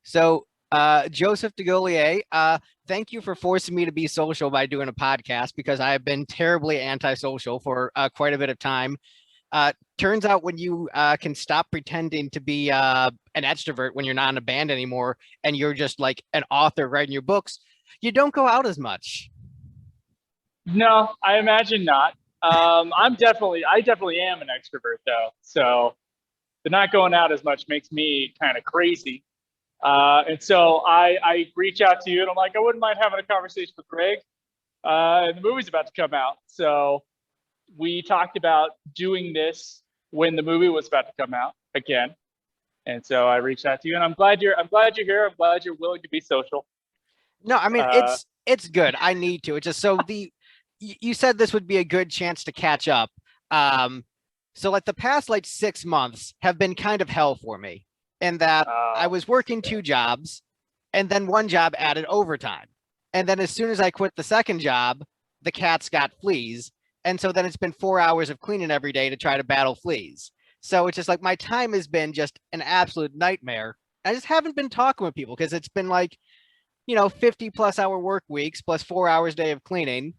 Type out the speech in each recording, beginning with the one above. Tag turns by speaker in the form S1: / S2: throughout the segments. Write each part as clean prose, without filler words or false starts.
S1: So, Joseph DeGolyer, thank you for forcing me to be social by doing a podcast because I have been terribly antisocial for quite a bit of time. Turns out when you can stop pretending to be an extrovert when you're not in a band anymore and you're just like an author writing your books, you don't go out as much.
S2: No, I imagine not. I definitely am an extrovert though. So the not going out as much makes me kind of crazy. And so I reach out to you and I'm like, I wouldn't mind having a conversation with Greg. And the movie's about to come out. So we talked about doing this when the movie was about to come out again. And so I reached out to you and I'm glad you're here. I'm glad you're willing to be social.
S1: No, I mean
S2: Uh,
S1: it's good. I need to. It's just so you said this would be a good chance to catch up. Um, so like the past like 6 months have been kind of hell for me in that I
S2: uh,
S1: was working two jobs and then one job added overtime. And then as soon as I quit the second job, the cats got fleas. And so then it's been 4 hours of cleaning every day to try to battle fleas. So it's just like my time has been just an absolute nightmare. I just haven't been talking with people because it's been like, 50 plus hour work weeks plus 4 hours a day of cleaning.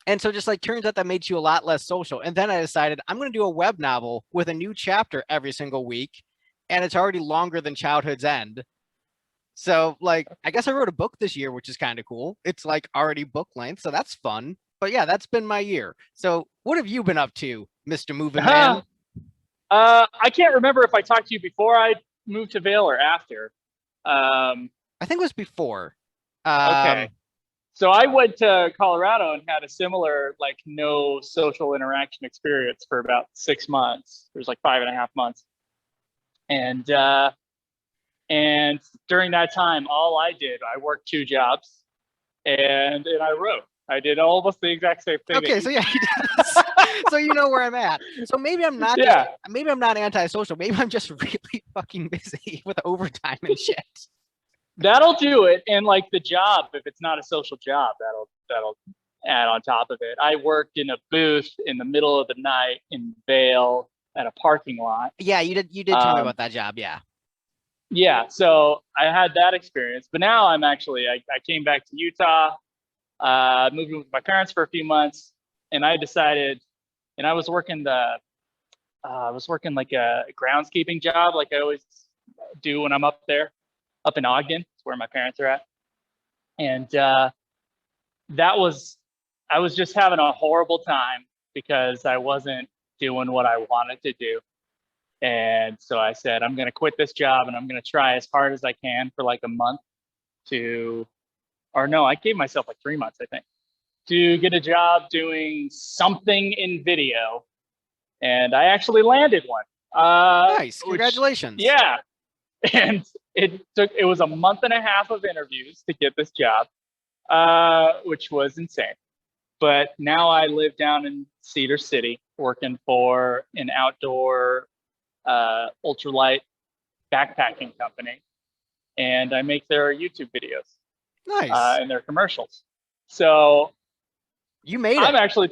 S1: And so just like turns out that made you a lot less social. And then I decided I'm going to do a web novel with a new chapter every single week. And it's already longer than Childhood's End. So like I guess I wrote a book this year, which is kind of cool. It's like already book length, so that's fun. But yeah, that's been my year. So what have you been up to, Mr. Moving Man?
S2: I can't remember if I talked to you before I moved to Vail or after. Um,
S1: I think it was before.
S2: okay.
S1: Um,
S2: So I went to Colorado and had a similar, like, no social interaction experience for about 6 months. It was like 5.5 months. And and during that time, all I did, I worked two jobs and I wrote. I did almost the exact same thing that
S1: okay,
S2: you
S1: so yeah, so you know where I'm at. So
S2: yeah,
S1: maybe I'm not antisocial. Maybe I'm just really fucking busy with overtime and shit.
S2: that'll do it. And like the job, if it's not a social job, that'll add on top of it. I worked in a booth in the middle of the night in Vail at a parking lot.
S1: Yeah, you did tell me
S2: Um,
S1: about that job. Yeah.
S2: yeah, so I had that experience, but now I came back to Utah, moved in with my parents for a few months, and I decided, and I was working like a groundskeeping job, like I always do when I'm up there, up in Ogden, it's where my parents are at, and that was, I was just having a horrible time because I wasn't doing what I wanted to do. And so I said, I'm going to quit this job and I'm going to try as hard as I can for like a month to, or no, I gave myself like 3 months, I think, to get a job doing something in video. And I actually landed one,
S1: Nice.
S2: which,
S1: Congratulations.
S2: yeah. And it was a month and a half of interviews to get this job, which was insane. But now I live down in Cedar City working for an outdoor ultralight backpacking company, and I make their YouTube videos
S1: Nice.
S2: and their commercials. So
S1: You made
S2: I'm
S1: it.
S2: actually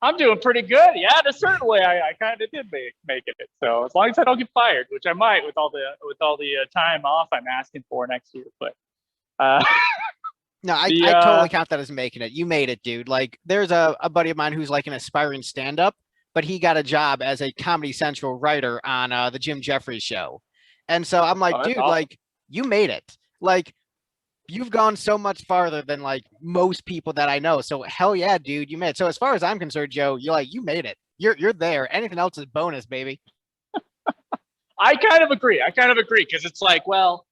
S2: I'm doing pretty good. Yeah, in a certain way, I kind of did make it. So as long as I don't get fired, which I might with all the time off I'm asking for next year, but uh,
S1: No, I,
S2: the
S1: I totally count that as making it. You made it, dude. Like, there's a buddy of mine who's like an aspiring stand-up, but he got a job as a Comedy Central writer on the Jim Jeffries show. And so I'm like,
S2: oh, that's
S1: dude,
S2: awesome.
S1: like, you made it. Like, you've gone so much farther than like most people that I know. So hell yeah, dude, you made it. So as far as I'm concerned, Joe, you made it. You're there. Anything else is bonus, baby.
S2: I kind of agree. Because it's like, well,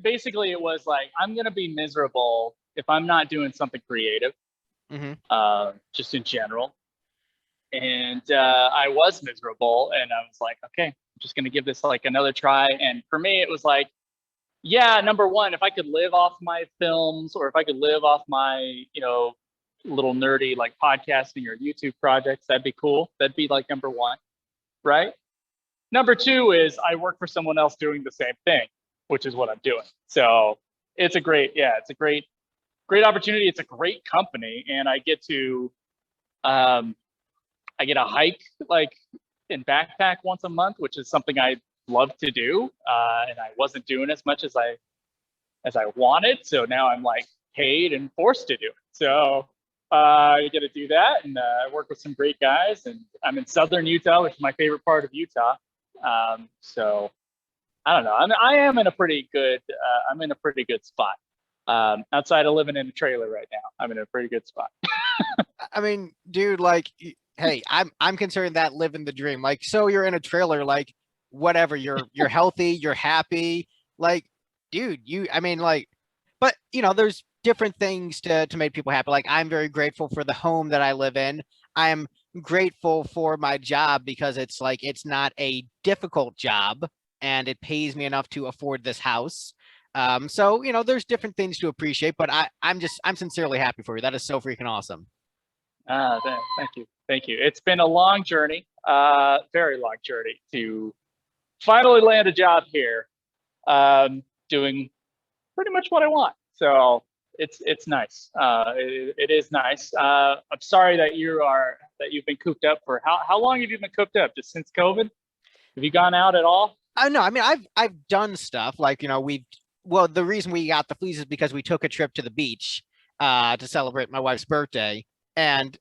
S2: basically it was like I'm gonna be miserable if I'm not doing something creative,
S1: Hmm.
S2: just in general. And I was miserable, and I was like, okay, I'm just gonna give this like another try. And for me, it was like, yeah, number one, if I could live off my films, or if I could live off my, little nerdy like podcasting or YouTube projects, that'd be cool. That'd be like number one, right? Number two is I work for someone else doing the same thing, which is what I'm doing. So it's a great opportunity. It's a great company, and um, I get a hike like in backpack once a month, which is something I loved to do, and I wasn't doing as much as I wanted. So now I'm like paid and forced to do it. So I get to do that, and I work with some great guys. And I'm in southern Utah, which is my favorite part of Utah. So I don't know. I am in a pretty good. I'm in a pretty good spot. Outside of living in a trailer right now, I'm in a pretty good spot.
S1: I mean, dude, like, hey, I'm considering that living the dream. Like, so you're in a trailer, like, whatever. You're healthy, you're happy, like, dude. I mean, like, but you know, there's different things to make people happy. Like, I'm very grateful for the home that I live in. I'm grateful for my job because it's like it's not a difficult job and it pays me enough to afford this house. So you know, there's different things to appreciate, but I'm sincerely happy for you. That is so freaking awesome.
S2: Thank you. It's been a long journey, very long journey to finally land a job here, doing pretty much what I want. So it's nice. It is nice. I'm sorry that you've been cooped up for how long have you been cooped up? Just since COVID? Have you gone out at all?
S1: I know. I mean, I've done stuff like, you know, well, the reason we got the fleas is because we took a trip to the beach to celebrate my wife's birthday, and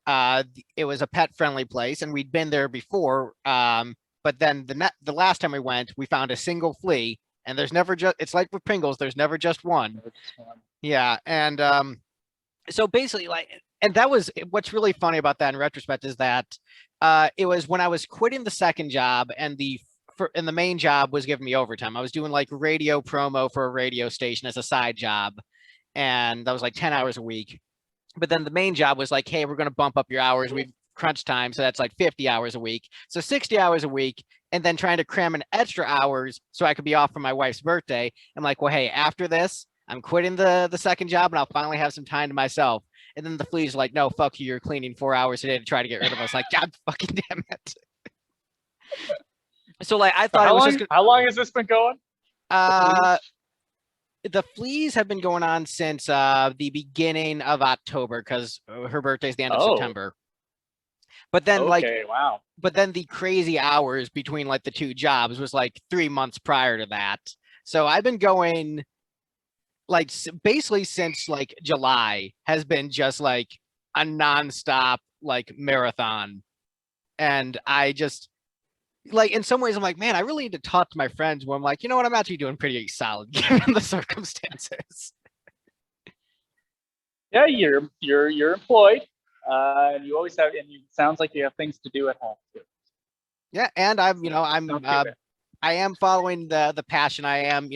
S1: it was a pet friendly place, and we'd been there before. But then the last time we went, we found a single flea, and there's never just it's like with Pringles, there's never just one. Yeah, and so basically, like, and that was what's really funny about that in retrospect is that it was when I was quitting the second job and the main job was giving me overtime. I was doing like radio promo for a radio station as a side job, and that was like 10 hours a week. But then the main job was like, hey, we're going to bump up your hours. We've crunch time, so that's like 50 hours a week. So 60 hours a week, and then trying to cram in extra hours so I could be off for my wife's birthday. I'm like, well, hey, after this, I'm quitting the second job, and I'll finally have some time to myself. And then the flea's like, no, fuck you, you're cleaning 4 hours a day to try to get rid of us. Like, God fucking damn it. So like I thought
S2: how long has this been going?
S1: The fleas have been going on since the beginning of October because her birthday's the end of September. But then
S2: wow.
S1: But then the crazy hours between like the two jobs was like 3 months prior to that. So I've been going like basically since like July has been just like a nonstop like marathon. And I just like in some ways I'm like, man, I really need to talk to my friends where I'm like, you know what, I'm actually doing pretty solid given the circumstances.
S2: Yeah, you're employed, and you always have, and it sounds like you have things to do at home too.
S1: Yeah, and I am following the passion. I am,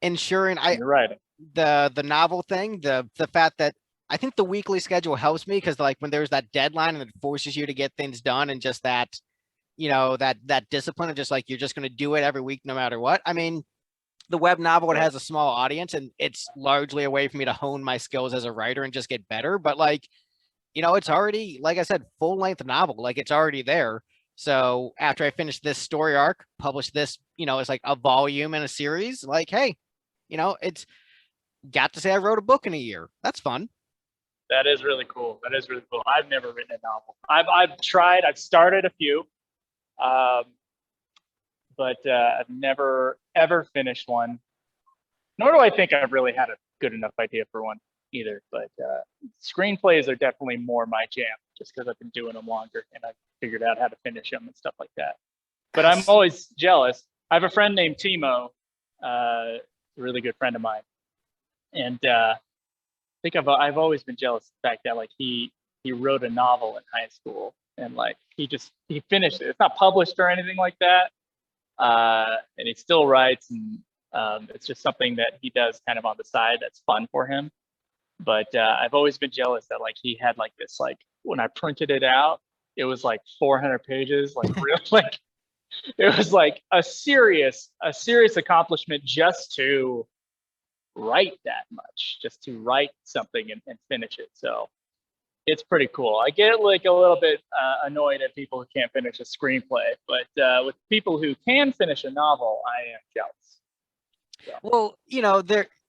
S1: ensuring
S2: You're right.
S1: the novel thing, the fact that I think the weekly schedule helps me because like when there's that deadline and it forces you to get things done and just that that discipline of just like you're just going to do it every week no matter what. I mean, the web novel, it has a small audience and it's largely a way for me to hone my skills as a writer and just get better. But like, it's already, like I said, full length novel, like it's already there. So after I finish this story arc, publish this, it's like a volume in a series, like, hey, it's got to say I wrote a book in a year. That's fun.
S2: That is really cool. I've never written a novel. I've tried, I've started a few. But I've never ever finished one. Nor do I think I've really had a good enough idea for one either. But screenplays are definitely more my jam, just because I've been doing them longer and I've figured out how to finish them and stuff like that. But I'm always jealous. I have a friend named Timo, a really good friend of mine, and I think I've always been jealous of the fact that like he wrote a novel in high school. And like he finished it. It's not published or anything like that. And he still writes, and it's just something that he does kind of on the side that's fun for him. But I've always been jealous that like he had like this, like when I printed it out, it was like 400 pages, like real like it was like a serious accomplishment just to write that much, just to write something and finish it. So it's pretty cool. I get like a little bit annoyed at people who can't finish a screenplay, but with people who can finish a novel, I am jealous. So.
S1: Well,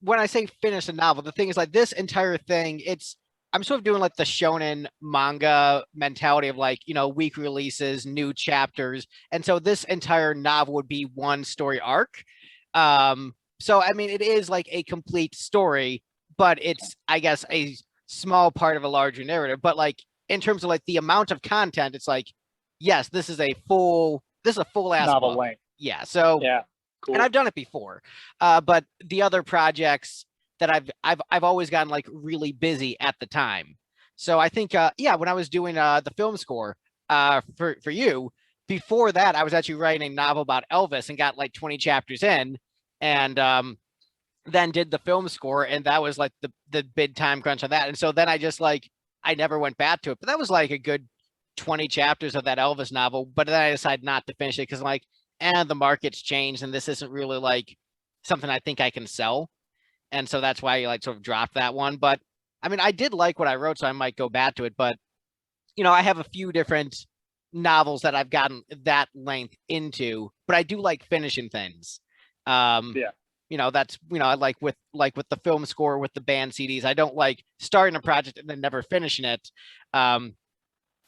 S1: when I say finish a novel, the thing is like this entire thing, it's I'm sort of doing like the shonen manga mentality of like, week releases, new chapters. And so this entire novel would be one story arc. So I mean, it is like a complete story, but it's, I guess, a small part of a larger narrative. But like in terms of like the amount of content, it's like, yes, this is a full ass
S2: Novel
S1: book.
S2: length.
S1: Yeah. So
S2: Yeah.
S1: and
S2: Cool.
S1: I've done it before. But the other projects that I've always gotten like really busy at the time. So I think when I was doing the film score for you, before that I was actually writing a novel about Elvis and got like 20 chapters in, and then did the film score, and that was like the big time crunch on that. And so then I just like I never went back to it. But that was like a good 20 chapters of that Elvis novel. But then I decided not to finish it because I'm like, and the market's changed and this isn't really like something I think I can sell. And so that's why I like sort of dropped that one. But I mean, I did like what I wrote, so I might go back to it. But I have a few different novels that I've gotten that length into, but I do like finishing things.
S2: Yeah.
S1: That's I like with the film score, with the band CDs. I don't like starting a project and then never finishing it.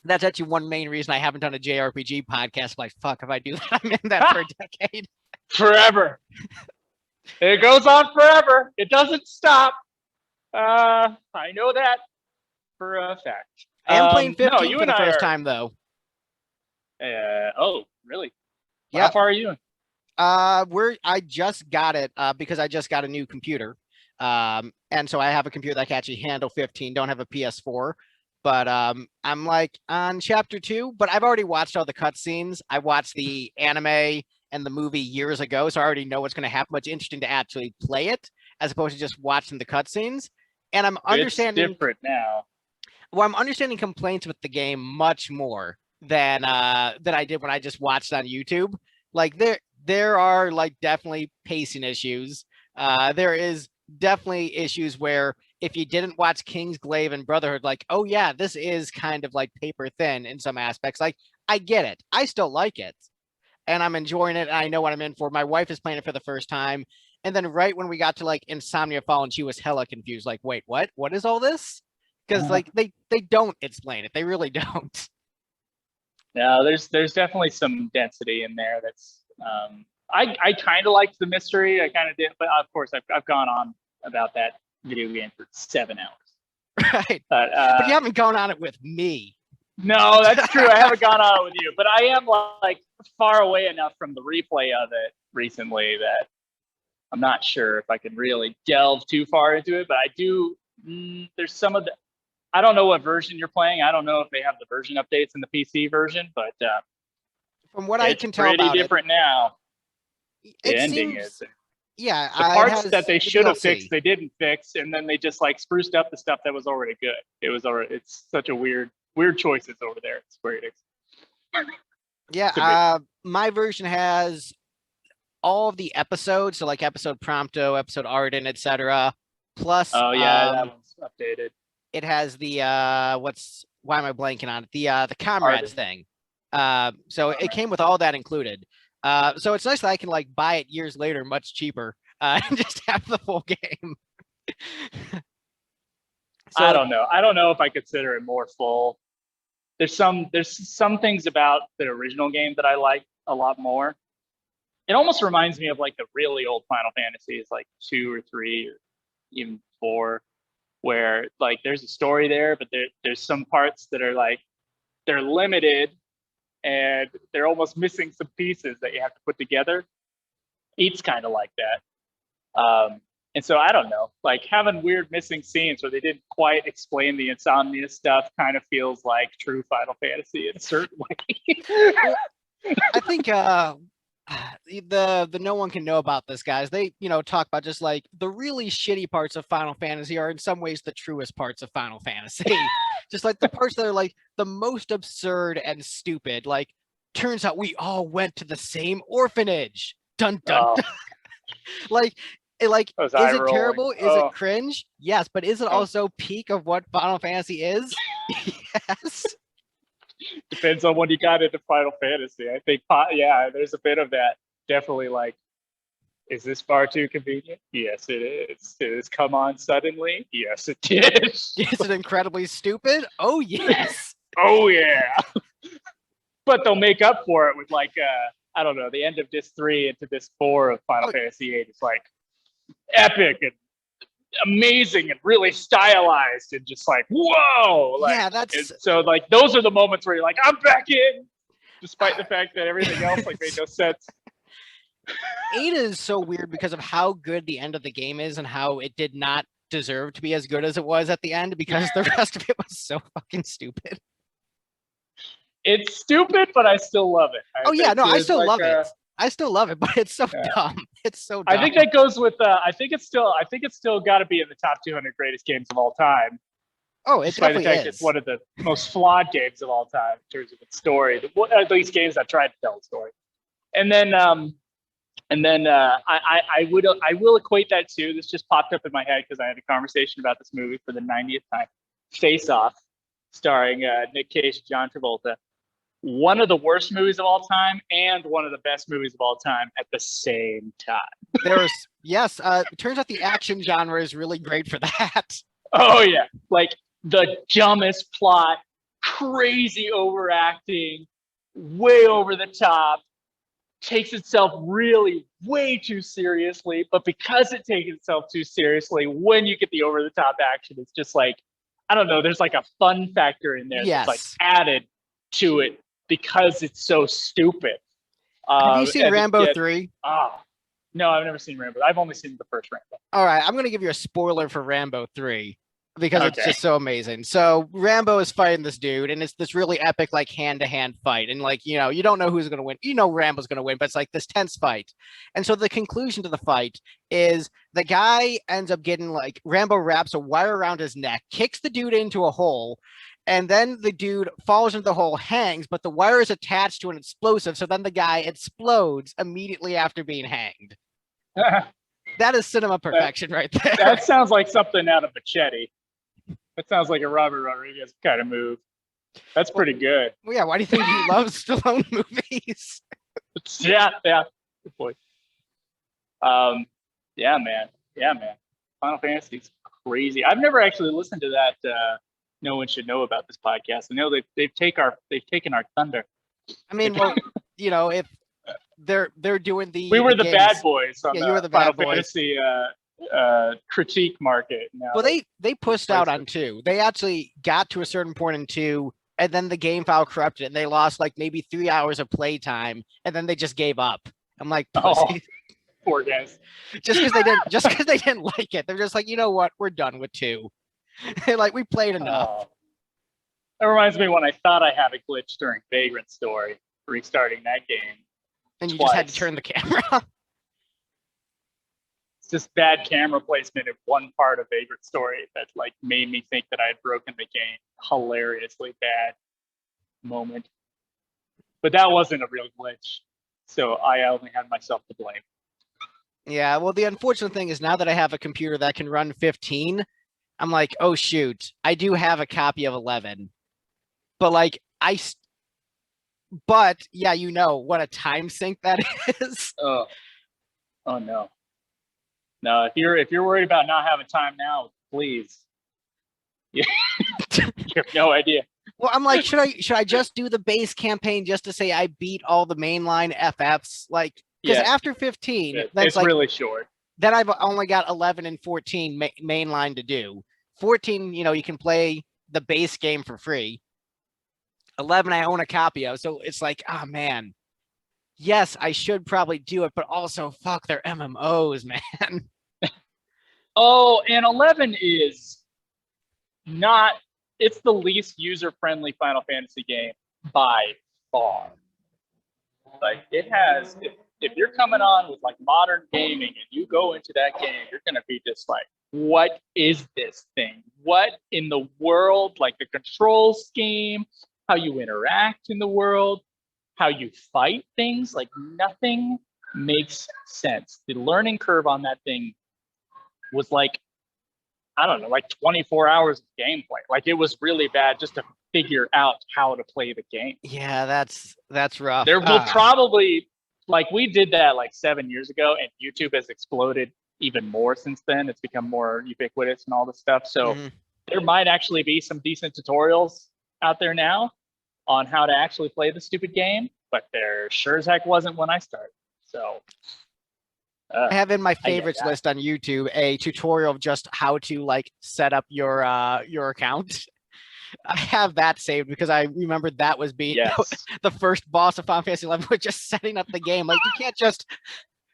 S1: That's actually one main reason I haven't done a JRPG podcast. Like, fuck, if I do that, I'm in that for a decade.
S2: Forever. It goes on forever. It doesn't stop. I know that for a fact.
S1: I am playing 15
S2: no, you
S1: for
S2: and
S1: the
S2: I
S1: first
S2: are.
S1: time, though.
S2: Oh, really?
S1: Yeah.
S2: How far are you?
S1: I just got it because I just got a new computer. And so I have a computer that can actually handle 15, don't have a PS4. But I'm like on chapter 2, but I've already watched all the cutscenes. I watched the anime and the movie years ago, so I already know what's going to happen. But it's interesting to actually play it as opposed to just watching the cutscenes. And I'm understanding
S2: It's different now.
S1: Well, I'm understanding complaints with the game much more than I did when I just watched on YouTube. Like there are like definitely pacing issues. There is definitely issues where if you didn't watch Kingsglaive and Brotherhood, like, oh yeah, this is kind of like paper thin in some aspects. Like, I get it. I still like it. And I'm enjoying it. And I know what I'm in for. My wife is playing it for the first time. And then right when we got to like Insomnia Fallen, she was hella confused. Like, wait, what? What is all this? Because like they don't explain it. They really don't.
S2: No, there's definitely some density in there. That's I kind of liked the mystery. I kind of did, but of course I've gone on about that video game for 7 hours.
S1: Right.
S2: But
S1: you haven't gone on it with me.
S2: No, that's true. I haven't gone on it with you, but I am like far away enough from the replay of it recently that I'm not sure if I can really delve too far into it. But I do. There's some of the. I don't know what version you're playing. I don't know if they have the version updates in the PC version, but
S1: from what I can tell
S2: pretty
S1: about
S2: different now. The
S1: it
S2: ending
S1: seems,
S2: is.
S1: yeah,
S2: The parts that they
S1: the
S2: should have
S1: DLC.
S2: fixed, they didn't fix, and then they just like spruced up the stuff that was already good. It's such a weird choices over there. It's Square Enix.
S1: Yeah, my version has all of the episodes, so like episode Prompto, episode Arden, etc. Plus,
S2: Oh yeah, that one's updated.
S1: It has the why am I blanking on it? The comrades thing. So it came with all that included. So it's nice that I can like buy it years later, much cheaper, and just have the full game.
S2: So, I don't know. I don't know if I consider it more full. There's some things about the original game that I like a lot more. It almost reminds me of like the really old Final Fantasies, like 2 or 3 or even 4, where like there's a story there, but there's some parts that are like they're limited and they're almost missing some pieces that you have to put together. It's kind of like that. And so I don't know, like having weird missing scenes where they didn't quite explain the insomnia stuff kind of feels like true Final Fantasy in a certain way.
S1: I think the no one can know about this, guys. They talk about just like the really shitty parts of Final Fantasy are in some ways the truest parts of Final Fantasy. Just like the parts that are like the most absurd and stupid. Like, turns out we all went to the same orphanage. Dun dun. Dun. Like, is it terrible? Is it cringe? Yes, but is it also peak of what Final Fantasy is? Yes.
S2: Depends on when you got into Final Fantasy. I think, yeah, there's a bit of that. Definitely, like, Is this far too convenient? Yes, it is. Did this come on suddenly? Yes, it did.
S1: Is it incredibly stupid? Oh yes.
S2: Oh yeah. But they'll make up for it with like I don't know, the end of disc 3 into disc 4 of Final Fantasy 8 is like epic and amazing and really stylized and just like whoa. Like,
S1: yeah, that's
S2: so like those are the moments where you're like, I'm back in, despite the fact that everything else like made no sense.
S1: 8 is so weird because of how good the end of the game is and how it did not deserve to be as good as it was at the end because the rest of it was so fucking stupid.
S2: It's stupid, but I still love it.
S1: I still love it. I still love it, but it's so dumb. It's so dumb.
S2: I think that goes with I think it's still got to be in the top 200 greatest games of all time.
S1: Oh, it definitely
S2: the fact
S1: is.
S2: It's one of the most flawed games of all time in terms of its story. At least games that tried to tell a story. And then I will equate that to, this just popped up in my head because I had a conversation about this movie for the 90th time. Face Off, starring Nick Cage and John Travolta. One of the worst movies of all time and one of the best movies of all time at the same time.
S1: It turns out the action genre is really great for that.
S2: Oh yeah, like the dumbest plot, crazy overacting, way over the top, takes itself really way too seriously, but because it takes itself too seriously, when you get the over the top action, it's just like, I don't know, there's like a fun factor in there that's like added to it because it's so stupid.
S1: Have you seen Rambo 3?
S2: No, I've never seen Rambo. I've only seen the first Rambo.
S1: All right, I'm going to give you a spoiler for Rambo 3 because it's just so amazing. So Rambo is fighting this dude, and it's this really epic, like, hand-to-hand fight. And, like, you know, you don't know who's going to win. You know Rambo's going to win, but it's like this tense fight. And so the conclusion to the fight is the guy ends up getting, like, Rambo wraps a wire around his neck, kicks the dude into a hole, and then the dude falls into the hole, hangs, but the wire is attached to an explosive, so then the guy explodes immediately after being hanged. That is cinema perfection right there.
S2: That sounds like something out of Machete. That sounds like a Robert Rodriguez kind of move. That's pretty good.
S1: Well, yeah, why do you think he loves Stallone movies?
S2: Yeah. Good point. Yeah, man. Final Fantasy's crazy. I've never actually listened to that. No one should know about this podcast. I know they've taken our thunder.
S1: I mean, well, you know, if they're doing
S2: we were the
S1: games.
S2: Bad boys on
S1: you were
S2: the
S1: the
S2: Final
S1: bad boys.
S2: Fantasy critique market. Now
S1: well, they pushed out on 2. They actually got to a certain point in 2, and then the game file corrupted, and they lost like maybe 3 hours of playtime, and then they just gave up. I'm like,
S2: poor guys.
S1: Just because they didn't like it, they're just like, you know what, we're done with 2. Like, we played enough.
S2: That reminds me when I thought I had a glitch during Vagrant Story, restarting that game.
S1: And you
S2: twice.
S1: Just had to turn the camera.
S2: It's just bad camera placement in one part of Vagrant Story that like made me think that I had broken the game. Hilariously bad moment. But that wasn't a real glitch. So I only had myself to blame.
S1: Yeah, well, the unfortunate thing is now that I have a computer that can run 15, I'm like, oh, shoot, I do have a copy of 11. But, like, but, yeah, you know what a time sink that is.
S2: Oh no. No, if you're worried about not having time now, please. You have no idea.
S1: Well, I'm like, should I just do the base campaign just to say I beat all the mainline FFs? Like, because after 15,
S2: it's
S1: like,
S2: really short.
S1: Then I've only got 11 and 14 mainline to do. 14, you know, you can play the base game for free. 11, I own a copy of. So it's like, oh, man. Yes, I should probably do it, but also, fuck, they're MMOs, man.
S2: Oh, and 11 is not, it's the least user-friendly Final Fantasy game by far. Like, it has, if you're coming on with, like, modern gaming and you go into that game, you're going to be just like, what is this thing? What in the world? Like, the control scheme, how you interact in the world, how you fight things, like, nothing makes sense. The learning curve on that thing was like, I don't know, like 24 hours of gameplay. Like, it was really bad just to figure out how to play the game.
S1: Yeah, that's rough.
S2: There will probably, like we did that like 7 years ago, and YouTube has exploded even more since then. It's become more ubiquitous and all this stuff. So there might actually be some decent tutorials out there now on how to actually play the stupid game, but there sure as heck wasn't when I started. So
S1: I have in my favorites list on YouTube a tutorial of just how to like set up your account. I have that saved because I remember that was being the first boss of Final Fantasy 11 was just setting up the game. Like you can't just,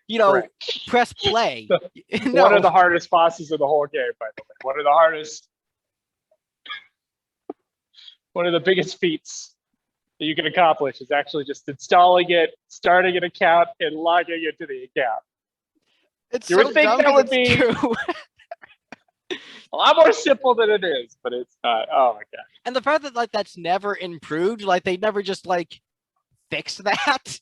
S1: you know, press play.
S2: No. One of the hardest bosses of the whole game, by the way. One of the biggest feats that you can accomplish is actually just installing it, starting an account, and logging into the account.
S1: It's you so would think dumb that would be true.
S2: A lot more simple than it is, but it's not. Oh my god!
S1: And the fact that like that's never improved, like they never just like fixed that.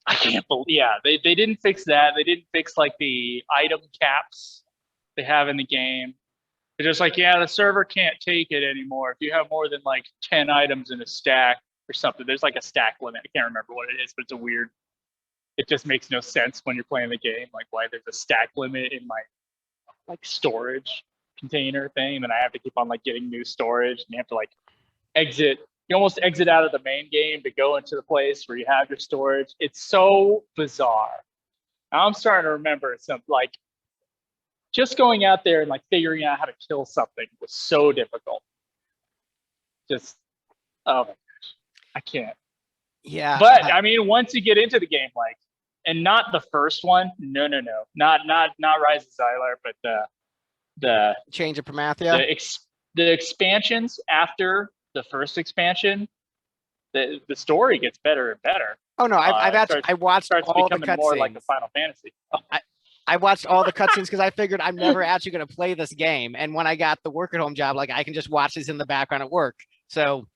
S2: I can't believe. Yeah, they didn't fix that. They didn't fix like the item caps they have in the game. They're just like, yeah, the server can't take it anymore. If you have more than like 10 items in a stack or something, there's like a stack limit. I can't remember what it is, but it's a weird. It just makes no sense when you're playing the game, like why there's a stack limit in my like storage container thing, and I have to keep on like getting new storage, and you have to like exit. You almost exit out of the main game to go into the place where you have your storage. It's so bizarre. Now I'm starting to remember some like just going out there and like figuring out how to kill something was so difficult. Just oh my gosh, I can't.
S1: Yeah,
S2: but I mean, once you get into the game, like. And not the first one. No. Not Rise of Xylar, but the
S1: Change of Promathia.
S2: The expansions after the first expansion, the story gets better and better.
S1: Oh no, I watched all the cutscenes.
S2: More like the Final Fantasy.
S1: I watched all the cutscenes because I figured I'm never actually going to play this game. And when I got the work at home job, like I can just watch this in the background at work. So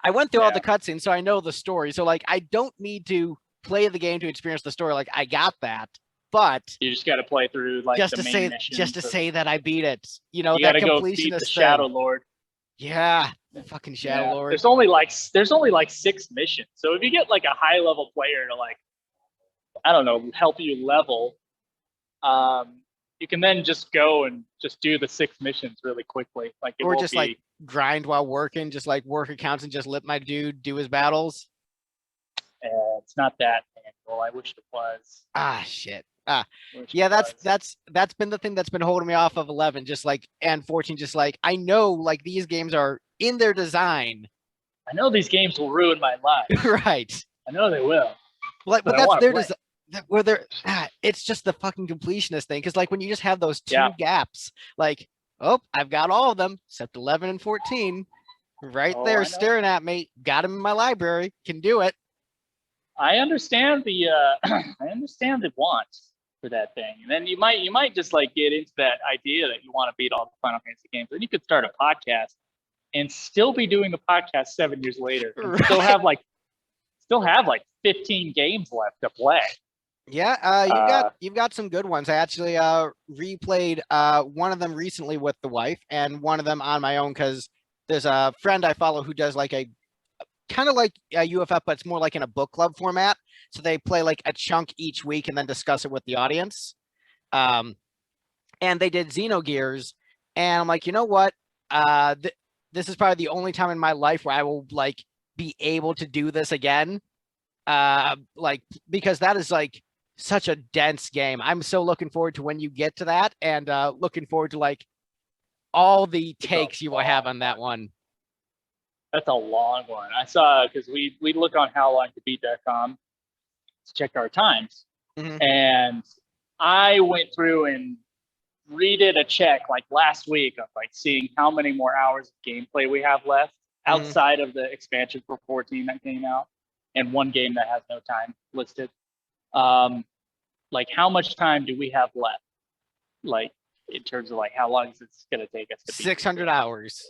S1: I went through all the cutscenes, so I know the story. So like I don't need to play the game to experience the story. Like I got that, but
S2: you just got to play through like
S1: just
S2: the
S1: to
S2: main
S1: say just to say that I beat it. You know,
S2: you
S1: that
S2: gotta go beat the Shadow Lord.
S1: Yeah, the fucking Shadow Lord.
S2: There's only like 6 missions. So if you get like a high level player to like, I don't know, help you level, you can then just go and just do the 6 missions really quickly. Like it
S1: or just like grind while working, just like work accounts and just let my dude do his battles.
S2: It's not that manual. I wish it was.
S1: Shit. Yeah, that's been the thing that's been holding me off of 11, just like, and 14, just like, I know like these games are in their design.
S2: I know these games will ruin my life.
S1: Right.
S2: I know they will.
S1: Like, but that's their design. Where they're, it's just the fucking completionist thing. Because like when you just have those 2 gaps, like, oh, I've got all of them except 11 and 14, right there staring at me. Got them in my library. Can do it.
S2: I understand the want for that thing, and then you might just like get into that idea that you want to beat all the Final Fantasy games. Then you could start a podcast and still be doing the podcast 7 years later, and still have like 15 games left to play.
S1: Yeah, you've got some good ones. I actually replayed one of them recently with the wife, and one of them on my own because there's a friend I follow who does like a kind of like UFF, but it's more like in a book club format. So they play like a chunk each week and then discuss it with the audience. And they did Xenogears, and I'm like, you know what? This is probably the only time in my life where I will like be able to do this again. Like because that is like such a dense game. I'm so looking forward to when you get to that, and looking forward to like all the takes you will have on that one.
S2: That's a long one. I saw because we look on howlongtobeat.com to check our times, and I went through and redid a check like last week of like seeing how many more hours of gameplay we have left outside of the expansion for 14 that came out, and one game that has no time listed. Like how much time do we have left? Like in terms of like how long is it going to take us to beat
S1: 600 hours.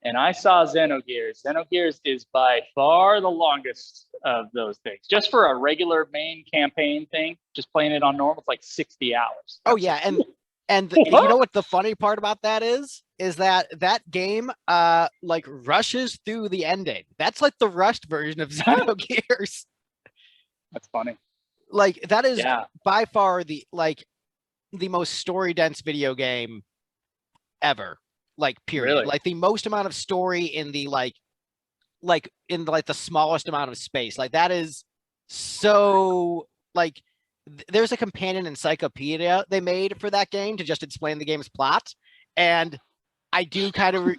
S2: And I saw Xenogears. Xenogears is by far the longest of those things. Just for a regular main campaign thing, just playing it on normal, it's like 60 hours.
S1: Oh yeah, and you know what the funny part about that is that game like rushes through the ending. That's like the rushed version of Xenogears.
S2: That's funny.
S1: Like that is
S2: Yeah.
S1: by far the most story dense video game ever. Like period.
S2: Really?
S1: Like the most amount of story in the in like the smallest amount of space. Like that is so like there's a companion encyclopedia they made for that game to just explain the game's plot, and I do kind of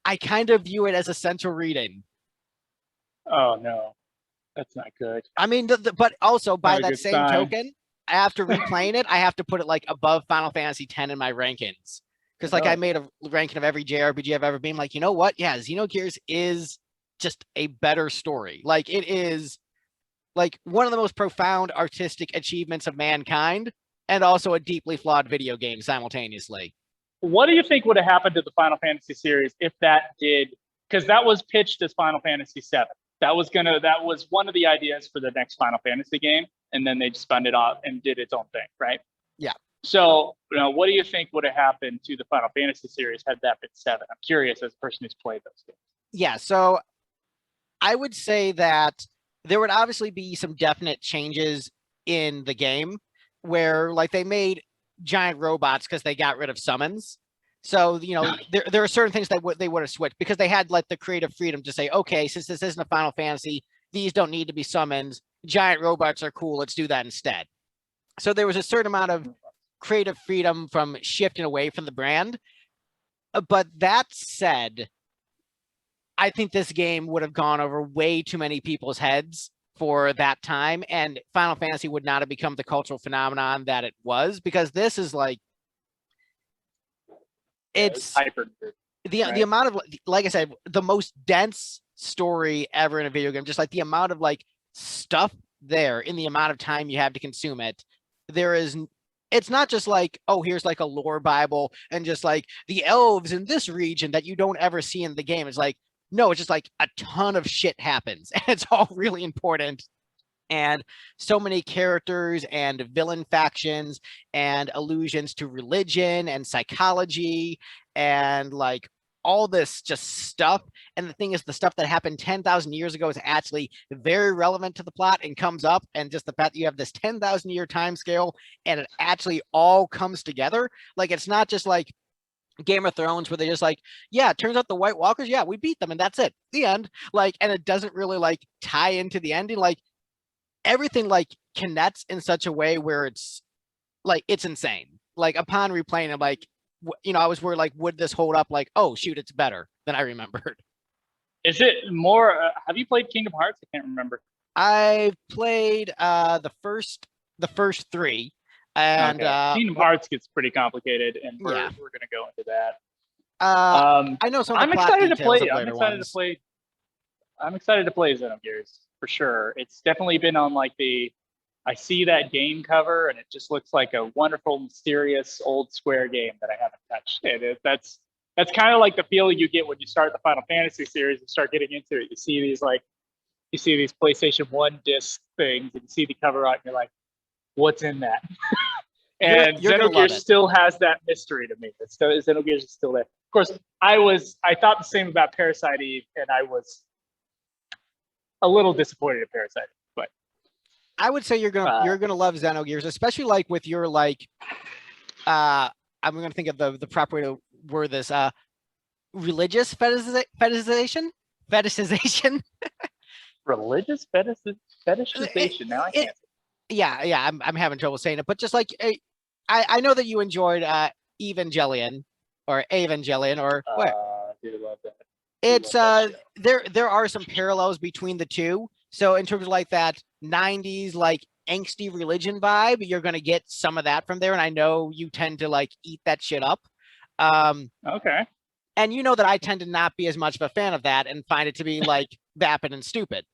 S1: I kind of view it as essential reading.
S2: Oh no, that's not good.
S1: I mean, but also by
S2: Not a
S1: that
S2: good
S1: same
S2: sign.
S1: token, after replaying it, I have to put it like above Final Fantasy X in my rankings because like I
S2: Oh,
S1: made a ranking of every JRPG I've ever been. Like, you know what? Yeah, Xenogears is just a better story. Like it is like one of the most profound artistic achievements of mankind, and also a deeply flawed video game simultaneously.
S2: what do you think would have happened to the Final Fantasy series if that did? Because that was pitched as Final Fantasy VII. That was one of the ideas for the next Final Fantasy game, and then they spun it off and did its own thing, right?
S1: Yeah.
S2: So, what do you think would have happened to the Final Fantasy series had that been seven? I'm curious as a person who's played those games.
S1: Yeah, so I would say that there would obviously be some definite changes in the game where like they made giant robots because they got rid of summons. So, there are certain things that they would have switched because they had like the creative freedom to say, okay, since this isn't a Final Fantasy, these don't need to be summons. Giant robots are cool. Let's do that instead. So there was a certain amount of creative freedom from shifting away from the brand. But that said, I think this game would have gone over way too many people's heads for that time, and Final Fantasy would not have become the cultural phenomenon that it was, because this is like it's
S2: hyper.
S1: the amount of, like I said, the most dense story ever in a video game. Just like the amount of like stuff there in the amount of time you have to consume it. It's not just like, oh, here's like a lore Bible and just like the elves in this region that you don't ever see in the game. It's like, no, it's just like a ton of shit happens and it's all really important. And so many characters and villain factions and allusions to religion and psychology and like all this just stuff. And the thing is, the stuff that happened 10,000 years ago is actually very relevant to the plot and comes up. And just the fact that you have this 10,000 year time scale and it actually all comes together. Like, it's not just like Game of Thrones where they just like, yeah, it turns out the White Walkers, yeah, we beat them and that's it. The end. Like, and it doesn't really like tie into the ending. Like, everything like connects in such a way where it's like, it's insane. Like, upon replaying it, like, I was worried, like, would this hold up? Like, oh shoot, it's better than I remembered.
S2: Is it more? Have you played Kingdom Hearts? I can't remember.
S1: I played the first three, and
S2: Kingdom Hearts gets pretty complicated, and we're gonna go into that.
S1: I know some. Of the
S2: I'm excited to play. I'm excited to play Xenogears for sure. It's definitely been on like I see that game cover, and it just looks like a wonderful, mysterious old Square game that I haven't touched. And that's kind of like the feeling you get when you start the Final Fantasy series and start getting into it. You see these PlayStation 1 disc things, and you see the cover art, and you're like, "What's in that?" And Xenogears still has that mystery to me. Xenogears is still there. Of course, I thought the same about Parasite Eve, and I was a little disappointed in Parasite Eve, but
S1: I would say you're gonna love Xenogears, especially like with your like I'm gonna think of the proper way to word this, religious fetishization.
S2: Religious fetishization. Now I can't.
S1: Yeah, I'm having trouble saying it, but just like I know that you enjoyed Evangelion or what?
S2: I do love that.
S1: It's there are some parallels between the two. So in terms of like that 90s like angsty religion vibe, you're gonna get some of that from there, and I know you tend to like eat that shit up.
S2: Okay.
S1: And you know that I tend to not be as much of a fan of that and find it to be like vapid and stupid.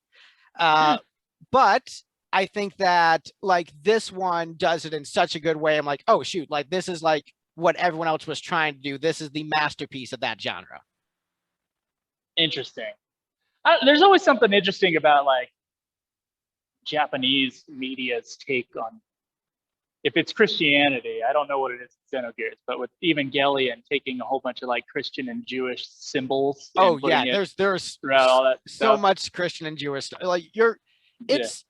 S1: But I think that like this one does it in such a good way. I'm like, oh shoot, like this is like what everyone else was trying to do. This is the masterpiece of that genre.
S2: Interesting. There's always something interesting about like Japanese media's take on, if it's Christianity, I don't know what it is in Xenogears, but with Evangelion taking a whole bunch of like Christian and Jewish symbols.
S1: Oh yeah, there's
S2: all that
S1: so much Christian and Jewish stuff. Like it's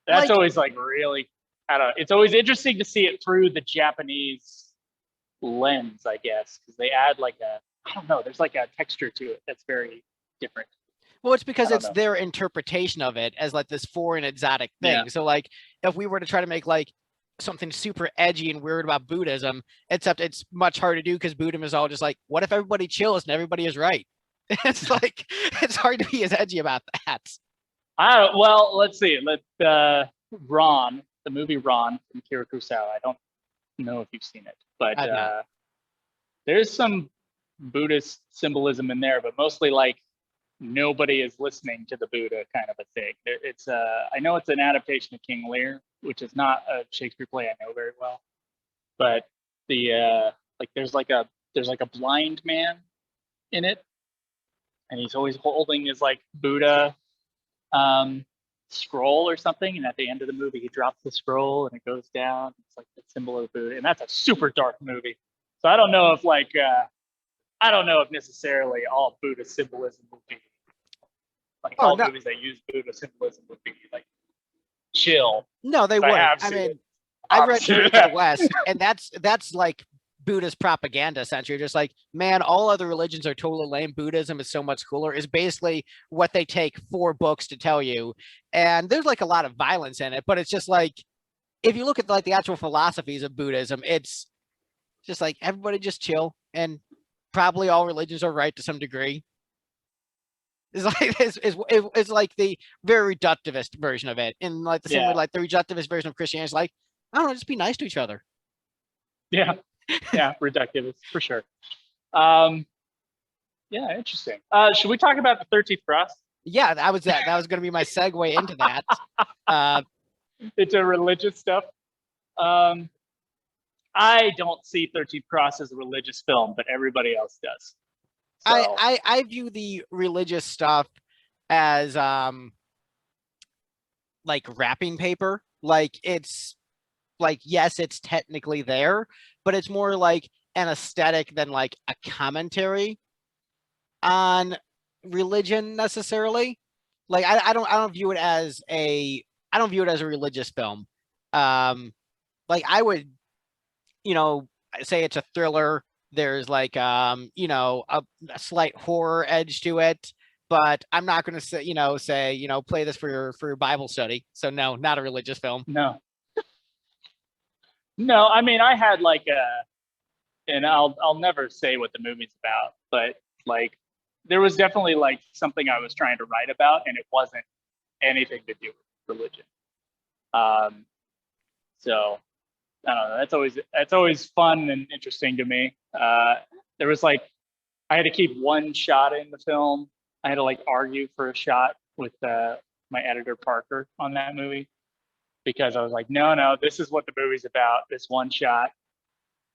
S2: That's
S1: Like,
S2: always like really, I don't know. It's always interesting to see it through the Japanese lens, I guess, because they add like I don't know, there's like a texture to it that's very different.
S1: well, it's because
S2: I don't
S1: it's
S2: know.
S1: their interpretation of it as like this foreign exotic thing.
S2: Yeah.
S1: So like if we were to try to make like something super edgy and weird about Buddhism, except it's much harder to do because Buddhism is all just like, what if everybody chills and everybody is right? It's like it's hard to be as edgy about that.
S2: Well, let's see. Ron, the movie Ron from Kira Kurosawa. I don't know if you've seen it, but
S1: I've not.
S2: there's some Buddhist symbolism in there, but mostly like nobody is listening to the Buddha kind of a thing. It's I know it's an adaptation of King Lear, which is not a Shakespeare play I know very well, but the like there's like a blind man in it, and he's always holding his like Buddha scroll or something, and at the end of the movie he drops the scroll and it goes down. It's like the symbol of Buddha, and that's a super dark movie. So I don't know if I don't know if necessarily all Buddha symbolism would be like all movies that use Buddha symbolism would be like chill.
S1: No, they
S2: I
S1: wouldn't.
S2: have
S1: I
S2: seen
S1: mean,
S2: it.
S1: I read
S2: Opposite
S1: Journey
S2: of
S1: to the
S2: that.
S1: West, and that's like Buddhist propaganda essentially. Just like, man, all other religions are totally lame. Buddhism is so much cooler, is basically what they take 4 books to tell you. And there's like a lot of violence in it, but it's just like if you look at like the actual philosophies of Buddhism, it's just like everybody just chill, and probably all religions are right to some degree. It's like it's like the very reductivist version of it, in like the same way
S2: Yeah,
S1: like the reductivist version of Christianity is like, I don't know, just be nice to each other.
S2: yeah, yeah. Reductive for sure. Um, yeah, interesting. Should we talk about the 13th Cross?
S1: Yeah, that was going to be my segue into that.
S2: Into religious stuff. Um, I don't see 13th Cross as a religious film, but everybody else does. So,
S1: I view the religious stuff as like wrapping paper. Like it's like, yes, it's technically there, but it's more like an aesthetic than like a commentary on religion necessarily. Like I don't view it as a religious film. Like I would, say it's a thriller. There's like a slight horror edge to it, but I'm not going to say play this for your Bible study. So no, not a religious film.
S2: no, no. I mean, I had like and I'll never say what the movie's about, but like there was definitely like something I was trying to write about, and it wasn't anything to do with religion. Um, so I don't know. That's always fun and interesting to me. There was like I had to keep one shot in the film. I had to like argue for a shot with my editor Parker on that movie because I was like, no, this is what the movie's about. This one shot,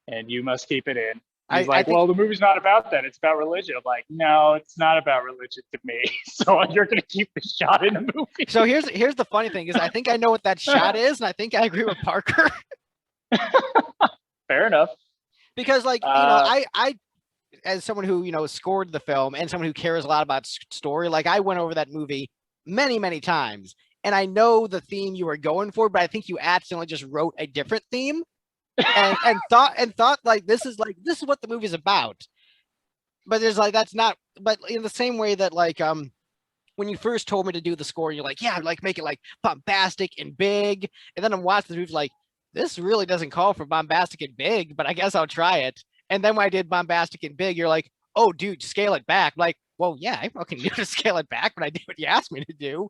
S2: and you must keep it in. He's
S1: I
S2: like,
S1: think
S2: well, the movie's not about that. It's about religion. I'm like, no, it's not about religion to me. So you're gonna keep the shot in the movie.
S1: so. Here's the funny thing is I think I know what that shot is, and I think I agree with Parker.
S2: Fair enough.
S1: Because like I as someone who scored the film and someone who cares a lot about story, like I went over that movie many times, and I know the theme you were going for, but I think you accidentally just wrote a different theme and thought like this is what the movie's about. But there's like that's not. But in the same way that like when you first told me to do the score, you're like, yeah, I'd like make it like bombastic and big, and then I'm watching the movie like, this really doesn't call for bombastic and big, but I guess I'll try it. And then when I did bombastic and big, you're like, oh, dude, scale it back. I'm like, well, yeah, I fucking knew to scale it back, but I did what you asked me to do.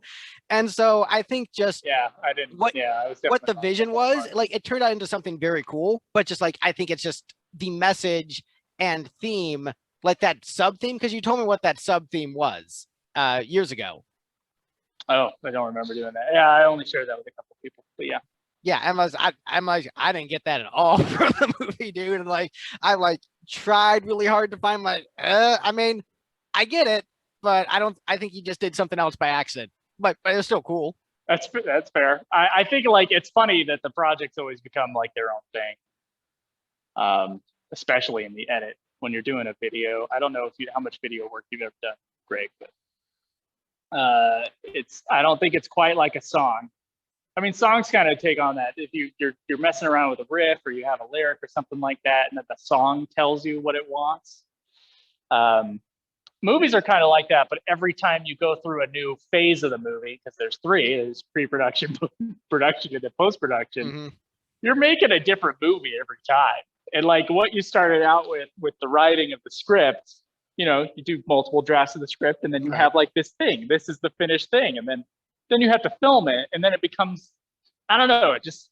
S1: And so I think just
S2: I didn't.
S1: what
S2: Yeah, I was
S1: what the
S2: definitely
S1: vision was, like it turned out into something very cool, but just like I think it's just the message and theme, like that sub theme, because you told me what that sub theme was years ago.
S2: Oh, I don't remember doing that. Yeah, I only shared that with a couple of people, but yeah.
S1: Yeah, I'm like, I didn't get that at all from the movie, dude. And like, I like tried really hard to find my, I mean, I get it, but I think he just did something else by accident, but it was still cool.
S2: That's fair. I think like it's funny that the projects always become like their own thing, especially in the edit when you're doing a video. I don't know how much video work you've ever done, Greg, but I don't think it's quite like a song. I mean, songs kind of take on that. If you're messing around with a riff or you have a lyric or something like that, and that the song tells you what it wants. Movies are kind of like that, but every time you go through a new phase of the movie, because there's three, there's pre-production, production, and then post-production, you're making a different movie every time. And like what you started out with the writing of the script, you know, you do multiple drafts of the script, and then you have like this thing. This is the finished thing, and then you have to film it, and then it becomes, I don't know, it just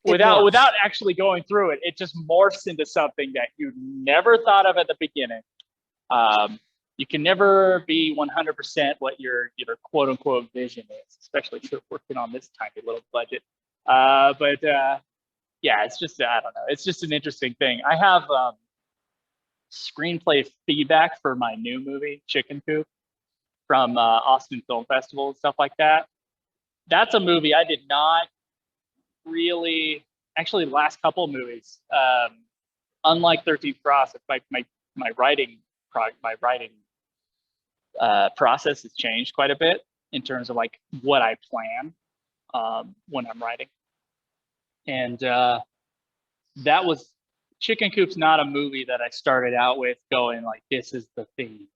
S2: without actually going through it, it just morphs into something that you never thought of at the beginning. You can never be 100% what your quote unquote vision is, especially if you're working on this tiny little budget. But yeah, it's just, I don't know. It's just an interesting thing. I have screenplay feedback for my new movie, Chicken Coop, from Austin Film Festival and stuff like that. That's a movie I did not really, actually the last couple of movies, unlike 13th Cross, my writing process has changed quite a bit in terms of like what I plan when I'm writing. And that was, Chicken Coop's not a movie that I started out with going like, this is the theme.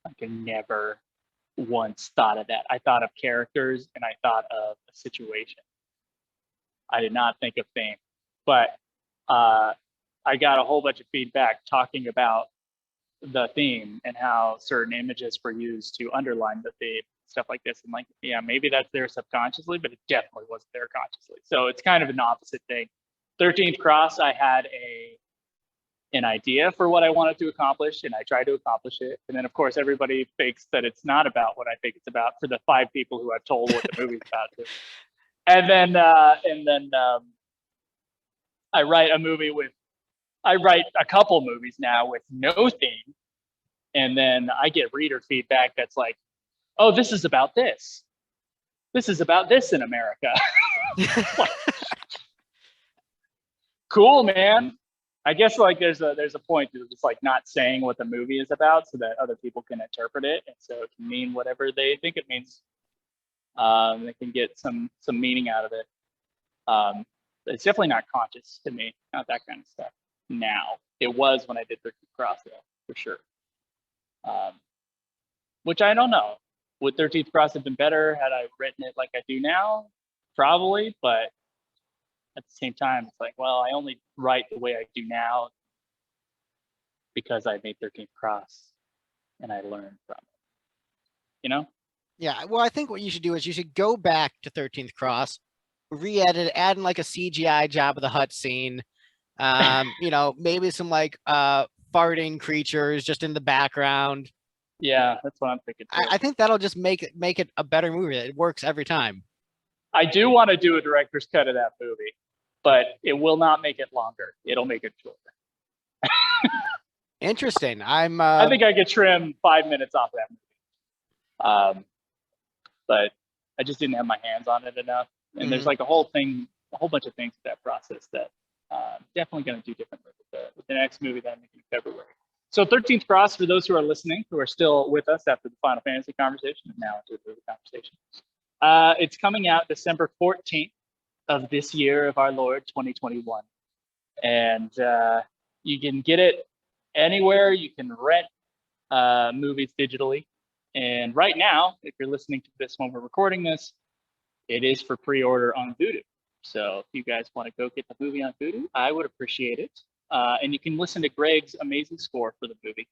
S2: Like I never once thought of that. I thought of characters and I thought of a situation. I did not think of theme, but I got a whole bunch of feedback talking about the theme and how certain images were used to underline the theme, stuff like this. And like, yeah, maybe that's there subconsciously, but it definitely wasn't there consciously. So it's kind of an opposite thing. 13th Cross, I had an idea for what I wanted to accomplish, and I tried to accomplish it. And then, of course, everybody thinks that it's not about what I think it's about for the 5 people who I've told what the movie's about. And then I write a couple movies now with no theme, and then I get reader feedback that's like, "Oh, this is about this. This is about this in America." Cool, man. I guess like there's a point to just like not saying what the movie is about so that other people can interpret it, and so it can mean whatever they think it means. They can get some meaning out of it. It's definitely not conscious to me, not that kind of stuff. Now it was when I did 13th Cross, though, for sure. Which I don't know. Would 13th Cross have been better had I written it like I do now? Probably, but at the same time, it's like, well, I only write the way I do now because I made 13th Cross and I learned from it. You know?
S1: Yeah. Well, I think what you should do is you should go back to 13th Cross, re-edit, add in like a CGI Jabba the Hutt scene. You know, maybe some like farting creatures just in the background.
S2: Yeah, that's what I'm thinking.
S1: I think that'll just make it a better movie. It works every time. I
S2: do want to do a director's cut of that movie, but it will not make it longer. It'll make it shorter.
S1: Interesting.
S2: I think I could trim 5 minutes off that movie. But I just didn't have my hands on it enough. And there's like a whole bunch of things with that process that definitely going to do differently with the next movie that I'm making in February. So 13th Cross, for those who are listening, who are still with us after the Final Fantasy conversation, and now into the movie conversation. It's coming out December 14th of this year of our Lord, 2021. And you can get it anywhere. You can rent movies digitally. And right now, if you're listening to this when we're recording this, it is for pre-order on Vudu. So if you guys want to go get the movie on Vudu, I would appreciate it. And you can listen to Greg's amazing score for the movie.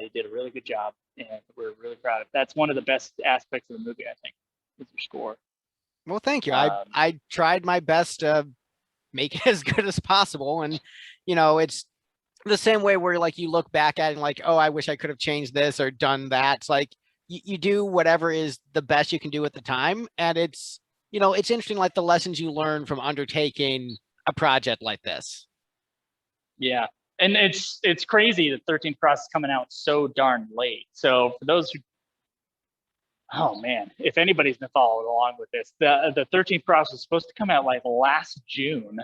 S2: He did a really good job, and we're really proud of it. That's one of the best aspects of the movie, I think, is your score.
S1: Well, thank you. I tried my best to make it as good as possible. And, you know, it's the same way where like you look back at it and like, oh, I wish I could have changed this or done that. It's like you do whatever is the best you can do at the time. And it's, you know, it's interesting, like the lessons you learn from undertaking a project like this.
S2: Yeah. And it's crazy that 13th Cross is coming out so darn late. So for those who, oh man, if anybody's been following along with this, the 13th Cross was supposed to come out like last June.